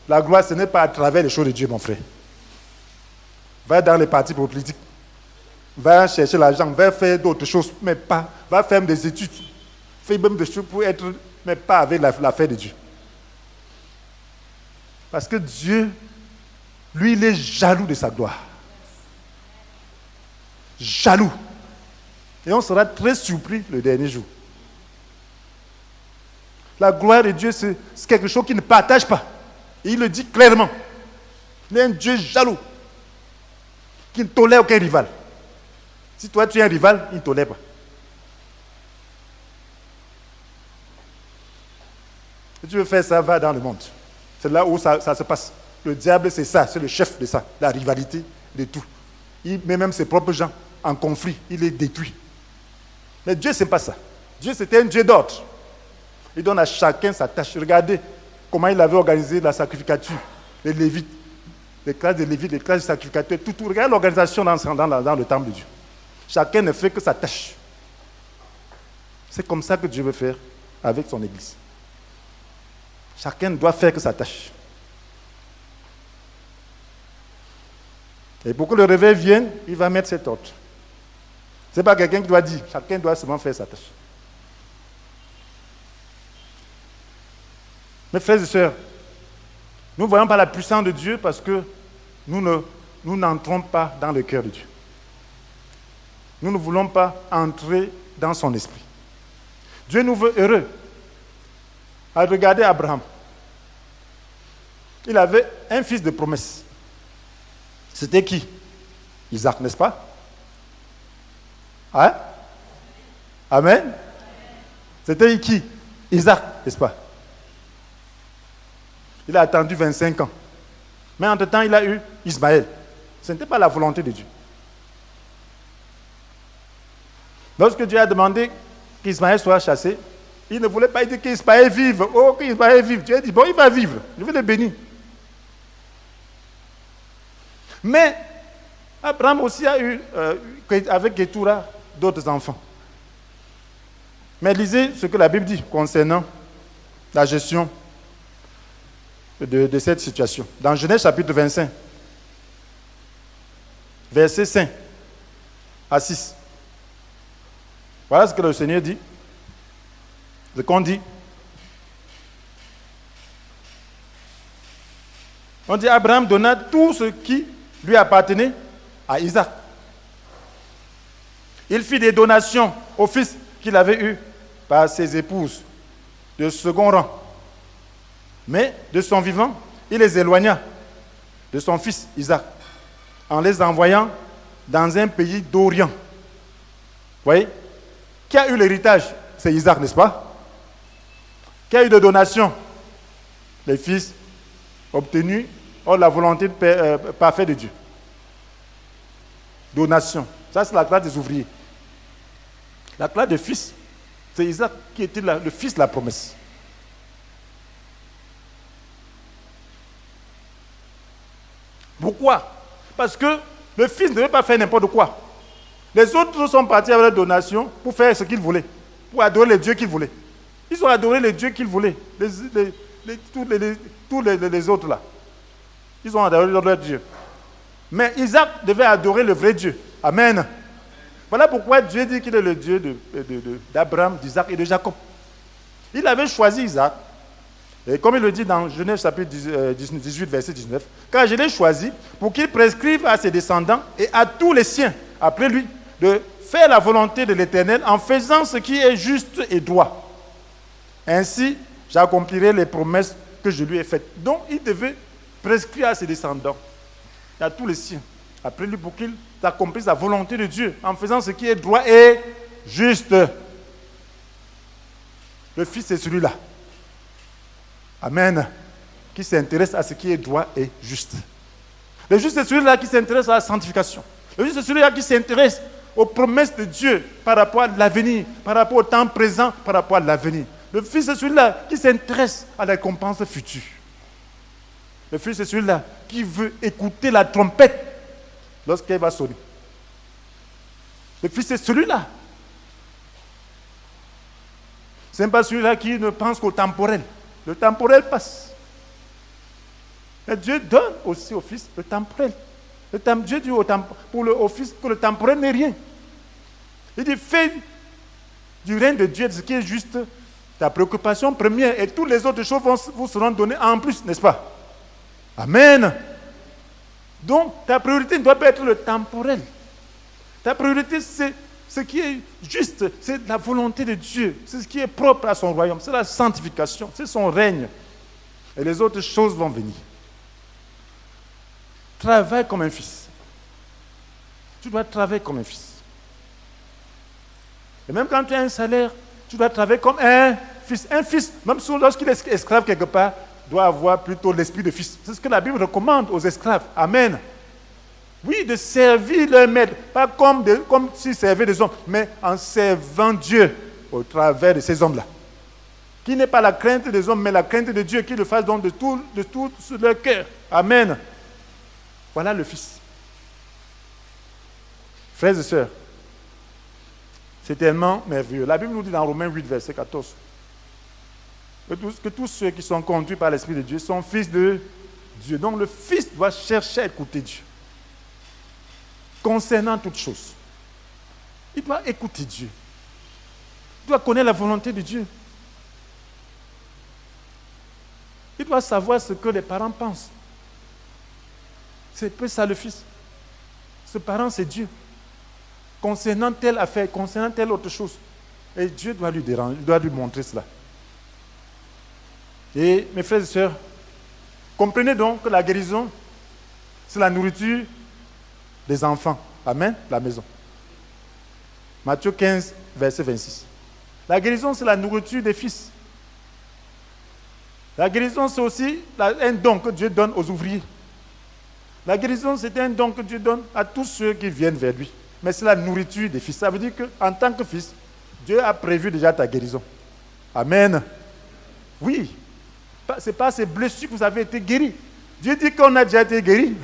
S1: la gloire, ce n'est pas à travers les choses de Dieu, mon frère. Va dans les partis politiques. Va chercher l'argent, va faire d'autres choses, mais pas. Va faire des études. Fais même des choses pour être, mais pas avec l'affaire de Dieu. Parce que Dieu, lui, il est jaloux de sa gloire. Jaloux. Et on sera très surpris le dernier jour. La gloire de Dieu, c'est quelque chose qu'il ne partage pas. Et il le dit clairement. Il est un Dieu jaloux, qui ne tolère aucun rival. Si toi tu es un rival, il ne tolère pas. Si tu veux faire ça, va dans le monde. C'est là où ça se passe. Le diable, c'est ça, c'est le chef de ça, la rivalité de tout. Il met même ses propres gens en conflit, il les détruit. Mais Dieu, ce n'est pas ça. Dieu, c'était un Dieu d'ordre. Il donne à chacun sa tâche. Regardez comment il avait organisé la sacrificature, les Lévites, les classes de Lévites, les classes de sacrificateurs, tout. Regardez l'organisation dans le temple de Dieu. Chacun ne fait que sa tâche. C'est comme ça que Dieu veut faire avec son Église. Chacun ne doit faire que sa tâche. Et pour que le réveil vienne, il va mettre cet ordre. Ce n'est pas quelqu'un qui doit dire, chacun doit seulement faire sa tâche. Mes frères et sœurs, nous ne voyons pas la puissance de Dieu parce que nous n'entrons pas dans le cœur de Dieu. Nous ne voulons pas entrer dans son esprit. Dieu nous veut heureux. Regardez Abraham. Il avait un fils de promesse. C'était qui? Isaac, n'est-ce pas? Hein? Amen? C'était qui? Isaac, n'est-ce pas? Il a attendu 25 ans. Mais entre-temps, il a eu Ismaël. Ce n'était pas la volonté de Dieu. Lorsque Dieu a demandé qu'Ismaël soit chassé, il ne voulait pas dire qu'Ismaël vive. Oh, qu'Ismaël vive. Dieu a dit, bon, il va vivre. Je vais le bénir. Mais Abraham aussi a eu, avec Ketura, d'autres enfants. Mais lisez ce que la Bible dit concernant la gestion de cette situation. Dans Genèse chapitre 25, versets 5 à 6. Voilà ce que le Seigneur dit. Ce qu'on dit. On dit Abraham donna tout ce qui lui appartenait à Isaac. Il fit des donations aux fils qu'il avait eus par ses épouses de second rang. Mais de son vivant, il les éloigna de son fils Isaac en les envoyant dans un pays d'Orient. Vous voyez? Qui a eu l'héritage? C'est Isaac, n'est-ce pas? Qui a eu de donations? Les fils obtenus hors la volonté parfaite de Dieu. Donation. Ça, c'est la classe des ouvriers. La classe des fils, c'est Isaac qui était le fils de la promesse. Pourquoi? Parce que le fils ne devait pas faire n'importe quoi. Les autres sont partis avec la donation pour faire ce qu'ils voulaient, pour adorer les dieux qu'ils voulaient. Ils ont adoré les dieux qu'ils voulaient, tous les autres là. Ils ont adoré leur Dieu. Mais Isaac devait adorer le vrai Dieu. Amen. Voilà pourquoi Dieu dit qu'il est le Dieu d'Abraham, d'Isaac et de Jacob. Il avait choisi Isaac. Et comme il le dit dans Genèse chapitre 18, verset 19, « Car je l'ai choisi pour qu'il prescrive à ses descendants et à tous les siens, après lui, de faire la volonté de l'Éternel en faisant ce qui est juste et droit. Ainsi, j'accomplirai les promesses que je lui ai faites. » Donc, il devait prescrire à ses descendants et à tous les siens, après lui, pour qu'ils accomplissent la volonté de Dieu en faisant ce qui est droit et juste. Le Fils, c'est celui-là. Amen. Qui s'intéresse à ce qui est droit et juste. Le juste, c'est celui-là qui s'intéresse à la sanctification. Le juste, c'est celui-là qui s'intéresse aux promesses de Dieu par rapport à l'avenir, par rapport au temps présent, par rapport à l'avenir. Le Fils, c'est celui-là qui s'intéresse à la récompense future. Le Fils, c'est celui-là qui veut écouter la trompette lorsqu'elle va sonner. Le Fils, c'est celui-là. Ce n'est pas celui-là qui ne pense qu'au temporel. Le temporel passe. Mais Dieu donne aussi au Fils le temporel. Dieu dit au Fils que le temporel n'est rien. Il dit, fais du règne de Dieu ce qui est juste ta préoccupation première et toutes les autres choses vous seront données en plus, n'est-ce pas? Amen. Donc, ta priorité ne doit pas être le temporel. Ta priorité, c'est ce qui est juste, c'est la volonté de Dieu, c'est ce qui est propre à son royaume, c'est la sanctification, c'est son règne. Et les autres choses vont venir. Travaille comme un fils. Tu dois travailler comme un fils. Et même quand tu as un salaire, tu dois travailler comme un fils. Un fils, même lorsqu'il est esclave quelque part, doit avoir plutôt l'esprit de fils. C'est ce que la Bible recommande aux esclaves. Amen. Oui, de servir leur maître, pas comme s'ils servaient des hommes, mais en servant Dieu au travers de ces hommes-là. Qui n'est pas la crainte des hommes, mais la crainte de Dieu, qui le fasse donc de tout leur cœur. Amen. Voilà le Fils. Frères et sœurs, c'est tellement merveilleux. La Bible nous dit dans Romains 8, verset 14, que tous ceux qui sont conduits par l'Esprit de Dieu sont fils de Dieu. Donc le Fils doit chercher à écouter Dieu. Concernant toutes choses. Il doit écouter Dieu. Il doit connaître la volonté de Dieu. Il doit savoir ce que les parents pensent. C'est peu ça le Fils. Ce parent, c'est Dieu. Concernant telle affaire, concernant telle autre chose. Et Dieu doit lui déranger, il doit lui montrer cela. Et mes frères et sœurs, comprenez donc que la guérison, c'est la nourriture des enfants. Amen, la maison. Matthieu 15, verset 26. La guérison, c'est la nourriture des fils. La guérison, c'est aussi un don que Dieu donne aux ouvriers. La guérison, c'est un don que Dieu donne à tous ceux qui viennent vers lui. Mais c'est la nourriture des fils. Ça veut dire qu'en tant que fils, Dieu a prévu déjà ta guérison. Amen. Oui. Ce n'est pas ces blessures que vous avez été guéris. Dieu dit qu'on a déjà été guéris.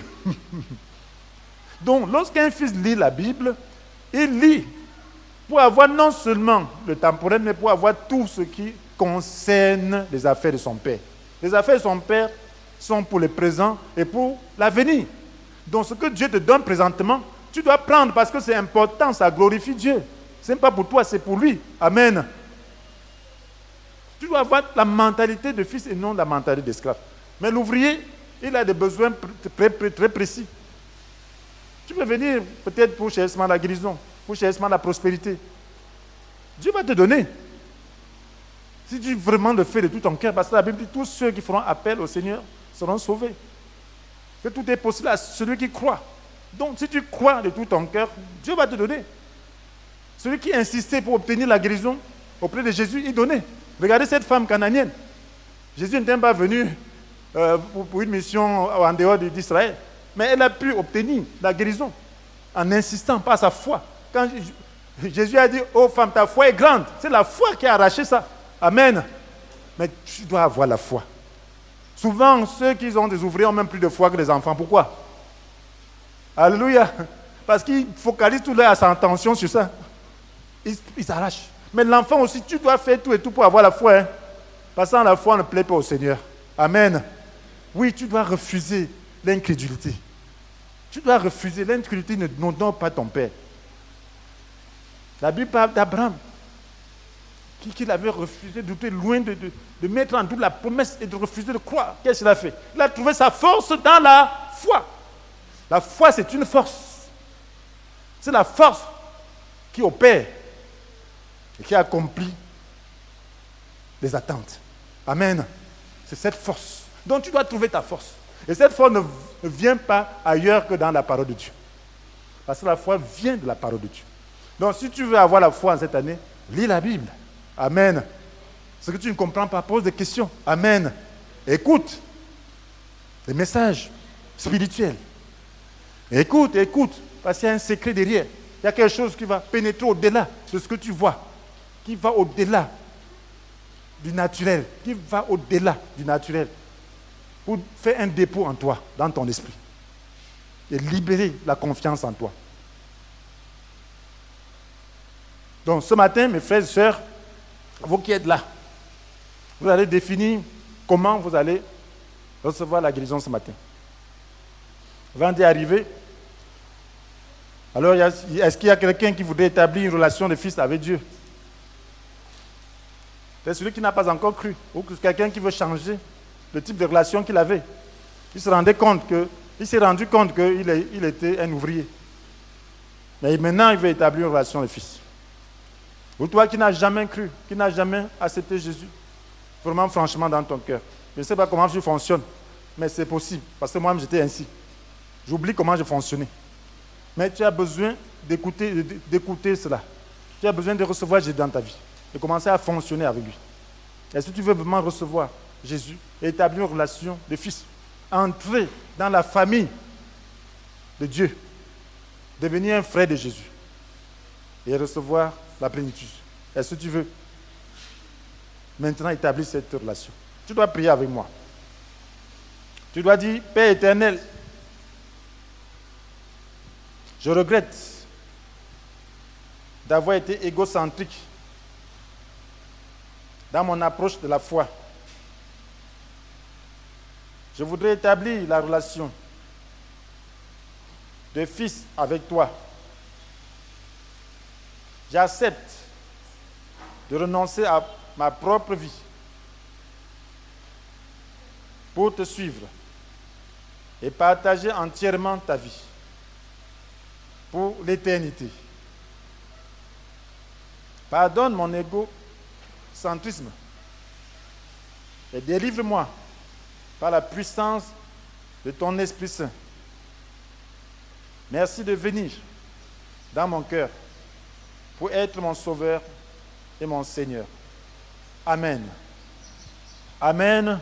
S1: Donc, lorsqu'un fils lit la Bible, il lit pour avoir non seulement le temporel, mais pour avoir tout ce qui concerne les affaires de son père. Les affaires de son père sont pour le présent et pour l'avenir. Donc, ce que Dieu te donne présentement, tu dois prendre parce que c'est important, ça glorifie Dieu. Ce n'est pas pour toi, c'est pour lui. Amen. Tu dois avoir la mentalité de fils et non la mentalité d'esclave. Mais l'ouvrier, il a des besoins très précis. Tu peux venir peut-être pour chercher la guérison, pour chercher la prospérité. Dieu va te donner. Si tu vraiment le fais de tout ton cœur, parce que la Bible dit tous ceux qui feront appel au Seigneur seront sauvés. Que tout est possible à celui qui croit. Donc si tu crois de tout ton cœur, Dieu va te donner. Celui qui insistait pour obtenir la guérison auprès de Jésus, il donnait. Regardez cette femme cananienne. Jésus n'était pas venu pour une mission en dehors d'Israël. Mais elle a pu obtenir la guérison en insistant par sa foi. Quand Jésus a dit, oh femme, ta foi est grande. C'est la foi qui a arraché ça. Amen. Mais tu dois avoir la foi. Souvent, ceux qui ont des ouvriers ont même plus de foi que les enfants. Pourquoi? Alléluia. Parce qu'ils focalisent toute leur attention sur ça. Ils arrachent. Mais l'enfant aussi, tu dois faire tout et tout pour avoir la foi. Hein. Parce que sans la foi, on ne plaît pas au Seigneur. Amen. Oui, tu dois refuser l'incrédulité. Tu dois refuser. L'incrédulité n'honore pas ton père. La Bible parle d'Abraham, qui avait refusé de douter, loin de mettre en doute la promesse et de refuser de croire. Qu'est-ce qu'il a fait? Il a trouvé sa force dans la foi. La foi, c'est une force. C'est la force qui opère et qui accomplit les attentes. Amen. C'est cette force. Donc tu dois trouver ta force. Et cette foi ne vient pas ailleurs que dans la parole de Dieu. Parce que la foi vient de la parole de Dieu. Donc si tu veux avoir la foi en cette année, lis la Bible. Amen. Ce que tu ne comprends pas, pose des questions. Amen. Écoute les messages spirituels. Écoute, parce qu'il y a un secret derrière. Il y a quelque chose qui va pénétrer au-delà de ce que tu vois, qui va au-delà du naturel, pour faire un dépôt en toi, dans ton esprit, et libérer la confiance en toi. Donc ce matin, mes frères et sœurs, vous qui êtes là, vous allez définir comment vous allez recevoir la guérison ce matin. Avant d'y arriver, alors est-ce qu'il y a quelqu'un qui voudrait établir une relation de fils avec Dieu? C'est celui qui n'a pas encore cru, ou quelqu'un qui veut changer le type de relation qu'il avait. Il s'est rendu compte qu'il était un ouvrier. Mais maintenant, il veut établir une relation de fils. Ou toi qui n'as jamais cru, qui n'as jamais accepté Jésus, vraiment franchement dans ton cœur. Je ne sais pas comment je fonctionne, mais c'est possible, parce que moi-même j'étais ainsi. J'oublie comment je fonctionnais. Mais tu as besoin d'écouter cela. Tu as besoin de recevoir Jésus dans ta vie, de commencer à fonctionner avec lui. Est-ce que tu veux vraiment recevoir Jésus et établir une relation de fils, entrer dans la famille de Dieu, devenir un frère de Jésus et recevoir la plénitude. Est-ce que tu veux maintenant établir cette relation? Tu dois prier avec moi. Tu dois dire, Père éternel, je regrette d'avoir été égocentrique dans mon approche de la foi. Je voudrais établir la relation de fils avec toi. J'accepte de renoncer à ma propre vie pour te suivre et partager entièrement ta vie pour l'éternité. Pardonne mon égocentrisme et délivre-moi par la puissance de ton Esprit Saint. Merci de venir dans mon cœur pour être mon Sauveur et mon Seigneur. Amen. Amen.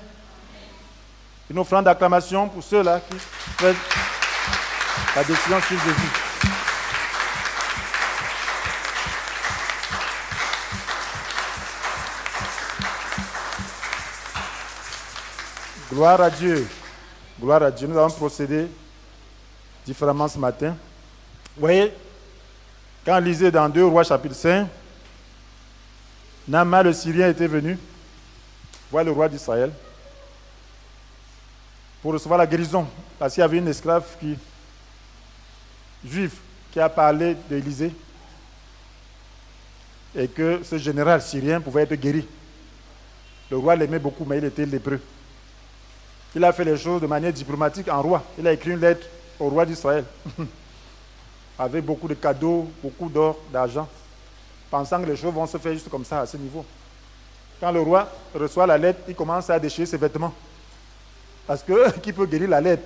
S1: Une offrande d'acclamation pour ceux-là qui prennent la décision sur Jésus. Gloire à Dieu. Gloire à Dieu. Nous allons procéder différemment ce matin. Vous voyez, quand on lisait dans 2 Rois chapitre 5, Naaman le Syrien était venu voir le roi d'Israël pour recevoir la guérison. Parce qu'il y avait une esclave juive qui a parlé d'Élisée et que ce général syrien pouvait être guéri. Le roi l'aimait beaucoup, mais il était lépreux. Il a fait les choses de manière diplomatique en roi. Il a écrit une lettre au roi d'Israël avec beaucoup de cadeaux, beaucoup d'or, d'argent, pensant que les choses vont se faire juste comme ça, à ce niveau. Quand le roi reçoit la lettre, il commence à déchirer ses vêtements. Parce que qui peut guérir la lettre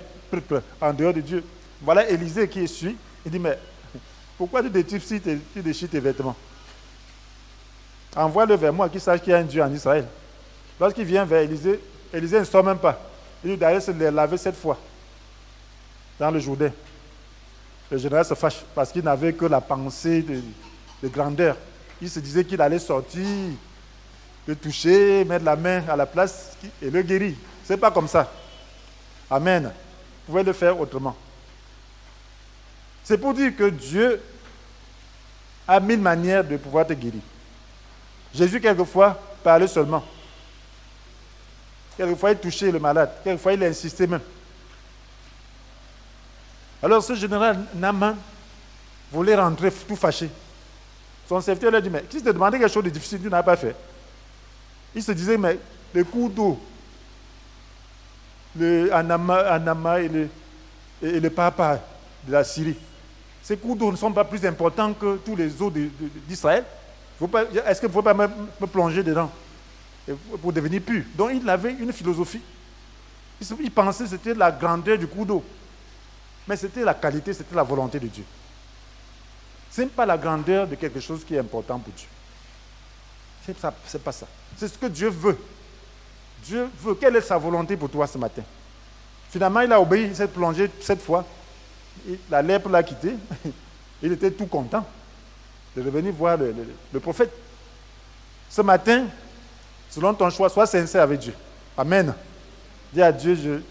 S1: en dehors de Dieu? Voilà Élisée qui suit. Il dit, mais pourquoi tu déchires tes vêtements? Envoie-le vers moi, qu'il sache qu'il y a un Dieu en Israël. Lorsqu'il vient vers Élisée, Élisée ne sort même pas. Il dit d'aller se laver 7 fois dans le Jourdain. Le général se fâche parce qu'il n'avait que la pensée de grandeur. Il se disait qu'il allait sortir, le toucher, mettre la main à la place et le guérir. Ce n'est pas comme ça. Amen. Vous pouvez le faire autrement. C'est pour dire que Dieu a 1000 manières de pouvoir te guérir. Jésus, quelquefois, parlait seulement. Quelquefois, il touchait le malade. Quelquefois, il insistait même. Alors, ce général Naaman voulait rentrer tout fâché. Son serviteur lui a dit, mais si je te demandais quelque chose de difficile, tu n'as pas fait. Il se disait, mais le coup d'eau, le Anama et le papa de la Syrie, ces coups d'eau ne sont pas plus importants que tous les eaux d'Israël. Est-ce que vous ne pouvez pas me plonger dedans pour devenir pur? Donc il avait une philosophie. Il pensait que c'était la grandeur du coup d'eau. Mais c'était la qualité, c'était la volonté de Dieu. Ce n'est pas la grandeur de quelque chose qui est important pour Dieu. C'est pas ça. C'est ce que Dieu veut. Dieu veut. Quelle est sa volonté pour toi ce matin? Finalement, il a obéi, il s'est plongé 7 fois. La lèpre l'a quitté. Il était tout content de revenir voir le prophète. Ce matin, selon ton choix, sois sincère avec Dieu. Amen. Dis à Dieu,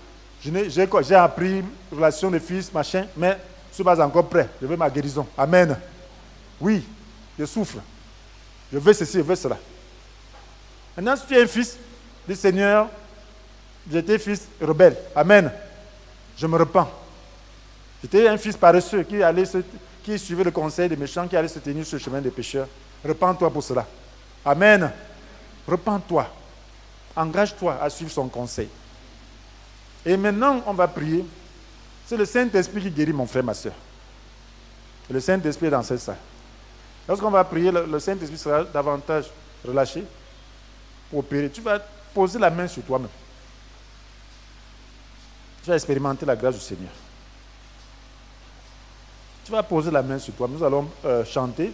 S1: j'ai appris relation de fils, machin, mais je ne suis pas encore prêt. Je veux ma guérison. Amen. Oui, je souffre. Je veux ceci, je veux cela. Maintenant, si tu es un fils du Seigneur, j'étais fils rebelle. Amen. Je me repens. J'étais un fils paresseux qui suivait le conseil des méchants, qui allait se tenir sur le chemin des pécheurs. Repens-toi pour cela. Amen. Repens-toi. Engage-toi à suivre son conseil. Et maintenant, on va prier. C'est le Saint-Esprit qui guérit mon frère, ma soeur. Et le Saint-Esprit est dans cette salle. Lorsqu'on va prier, le Saint-Esprit sera davantage relâché pour opérer. Tu vas poser la main sur toi-même. Tu vas expérimenter la grâce du Seigneur. Tu vas poser la main sur toi. Nous allons chanter.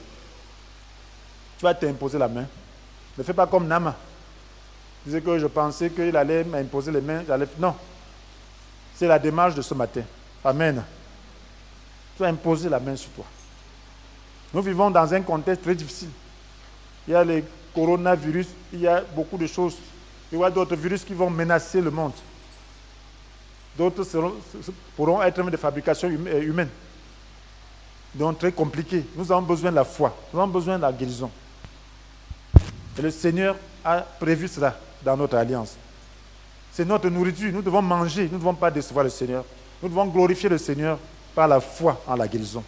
S1: Tu vas t'imposer la main. Ne fais pas comme Naaman. Il disait que je pensais qu'il allait m'imposer les mains. Non. C'est la démarche de ce matin. Amen. Tu as imposé la main sur toi. Nous vivons dans un contexte très difficile. Il y a le coronavirus, il y a beaucoup de choses. Il y a d'autres virus qui vont menacer le monde. D'autres pourront être même des fabrications humaines. Donc très compliqué. Nous avons besoin de la foi. Nous avons besoin de la guérison. Et le Seigneur a prévu cela dans notre alliance. C'est notre nourriture. Nous devons manger. Nous ne devons pas décevoir le Seigneur. Nous devons glorifier le Seigneur par la foi en la guérison.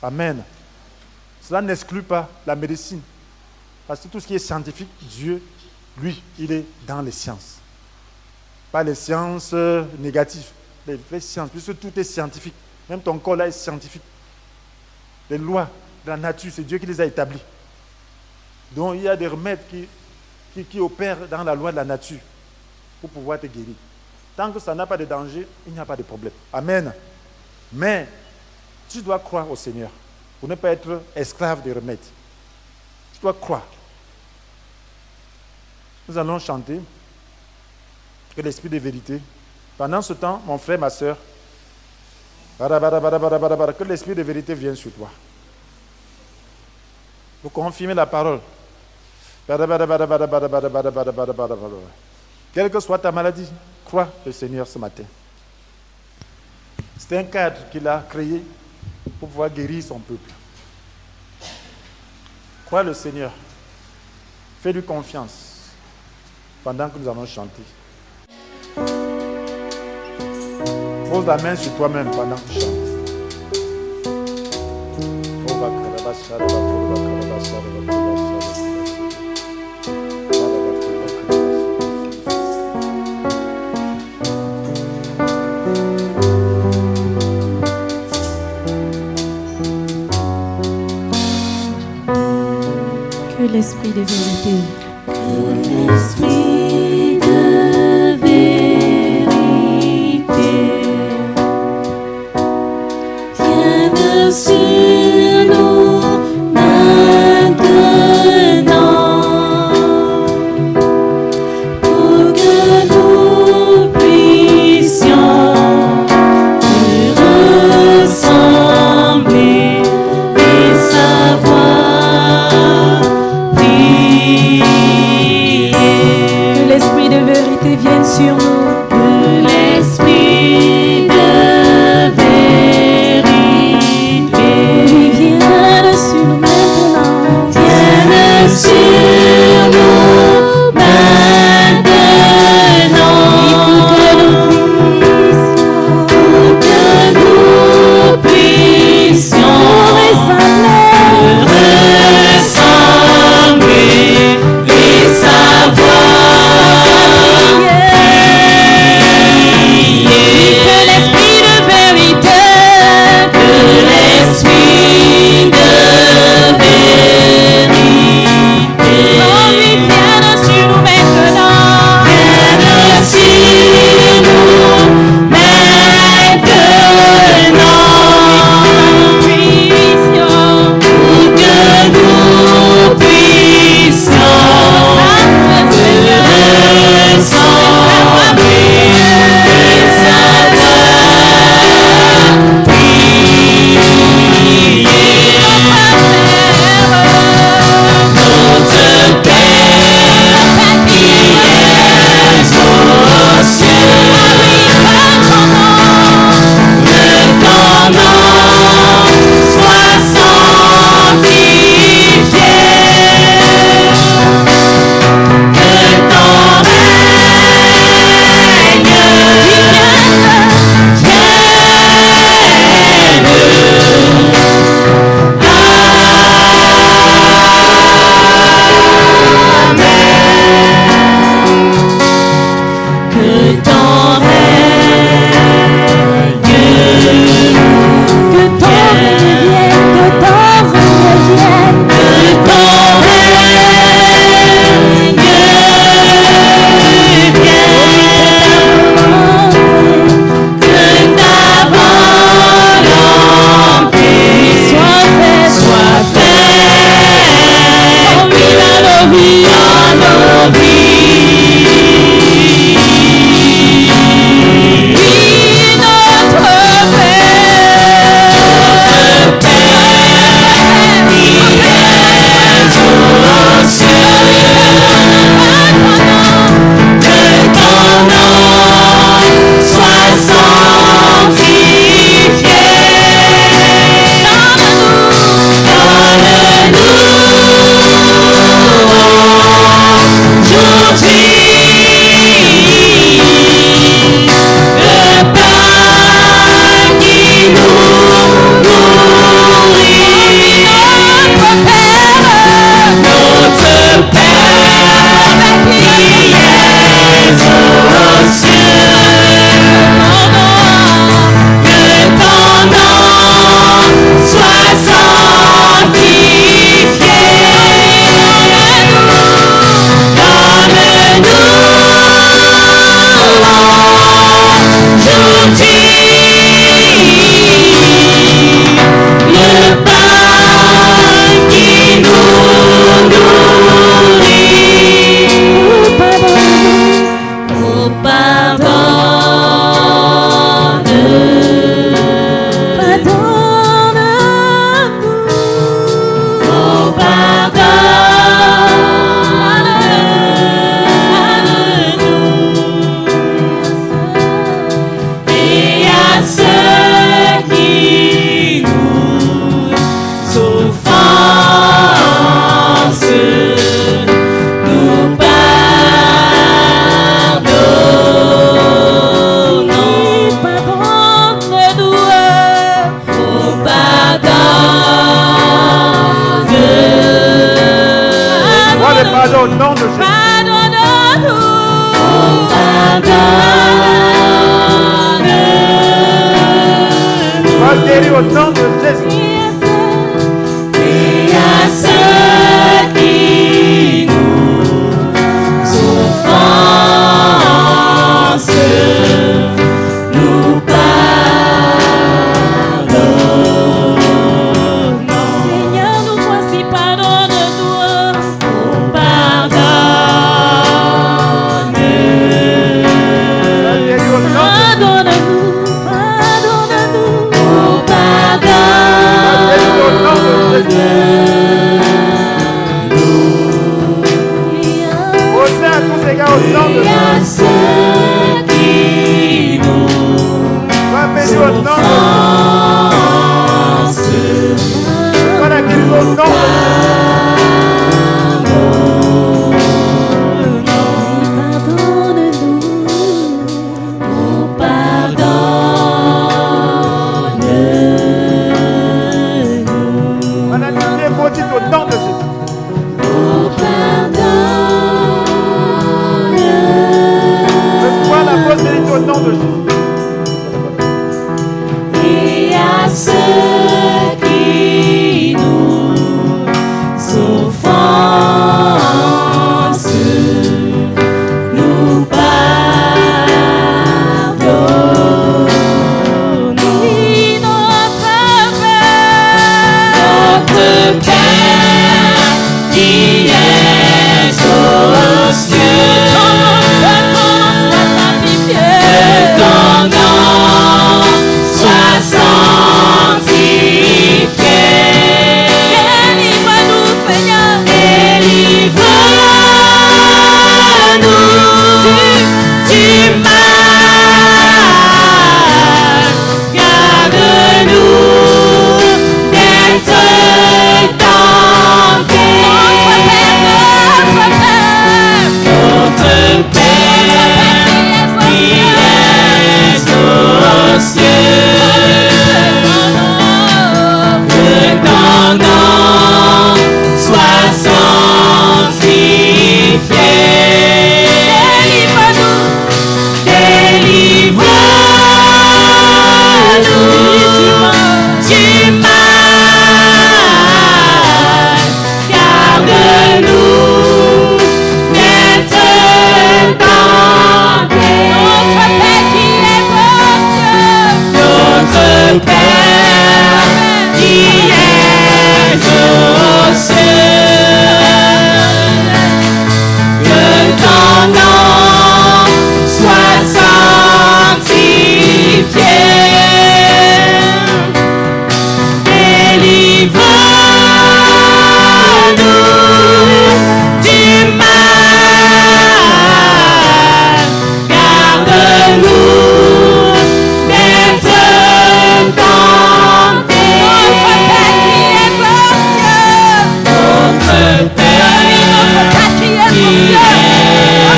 S1: Amen. Cela n'exclut pas la médecine. Parce que tout ce qui est scientifique, Dieu, lui, il est dans les sciences. Pas les sciences négatives, les vraies sciences, puisque tout est scientifique. Même ton corps là est scientifique. Les lois de la nature, c'est Dieu qui les a établies. Donc il y a des remèdes qui opèrent dans la loi de la nature pour pouvoir te guérir. Tant que ça n'a pas de danger, il n'y a pas de problème. Amen. Mais tu dois croire au Seigneur pour ne pas être esclave des remèdes. Tu dois croire. Nous allons chanter que l'Esprit de vérité. Pendant ce temps, mon frère, ma soeur, que l'Esprit de vérité vienne sur toi. Pour confirmer la parole. Quelle que soit ta maladie, crois le Seigneur ce matin. C'est un cadre qu'il a créé pour pouvoir guérir son peuple. Crois le Seigneur. Fais-lui confiance pendant que nous allons chanter. Pose la main sur toi-même pendant que tu chantes.
S2: Que l'Esprit de vérité,
S3: vienne sur nous maintenant, pour que nous puissions te ressembler et savoir prier.
S2: que l'Esprit de vérité vienne sur nous.
S3: Que l'Esprit de vérité
S2: Vienne sur nous maintenant.
S3: vienne sur nous maintenant, pour que nous puissions te ressembler et savoir prier.
S1: nom de Jésus.
S2: Pardonne-nous.
S1: Sois guéri au nom de Jésus.
S3: Et à ceux qui nous offensent, nous pardonnons.
S2: Seigneur, nous voici, pardonne-nous.
S3: On pardonne.
S1: Sois guéri au nom de Jésus.
S2: Pardonne-nous. Pardonne-nous.
S3: On
S1: Sois guéri au nom de Jésus. Au sein à tous égards, au nom de
S3: Et à
S1: Jésus.
S3: ceux qui nous
S1: Sois béni au nom de Jésus.
S3: offensent,
S1: Sois la guérison au nom de Jésus.
S3: on pardonne.
S1: Maladie maudite au nom de Jésus.
S3: On pardonne.
S1: Reçois la prospérité au nom de Jésus.
S3: Et à ceux qui nous offensent, nous pardonnons. Notre Père qui es aux cieux, que ton nom soit sanctifié.
S2: Délivre-nous, Seigneur.
S3: Délivre-nous du mal. Garde-nous d'être tentés. Notre Père qui es aux cieux, que ton nom soit sanctifié. Délivre-nous du mal. Garde-nous d'être tentés. Notre Père qui es aux cieux, que ton nom soit sanctifié. Délivre-nous du mal. Garde-nous d'être tentés. Notre Père qui es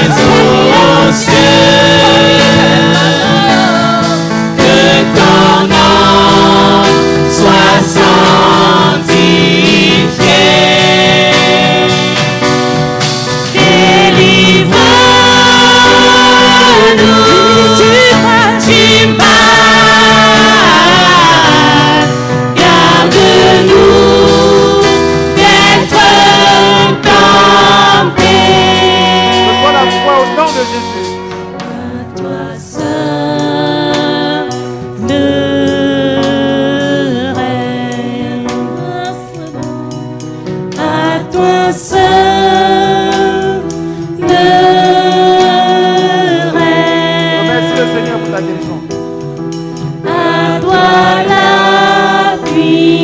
S3: aux cieux, que ton nom soit sanctifié. Délivre-nous du mal. Garde-nous d'être tentés.
S1: Reçois la foi au nom de Jésus.
S3: Toi seul ne règne. À toi seul ne
S1: Remercie le
S3: règne.
S1: Seigneur pour ta guérison.
S3: À toi la puissance.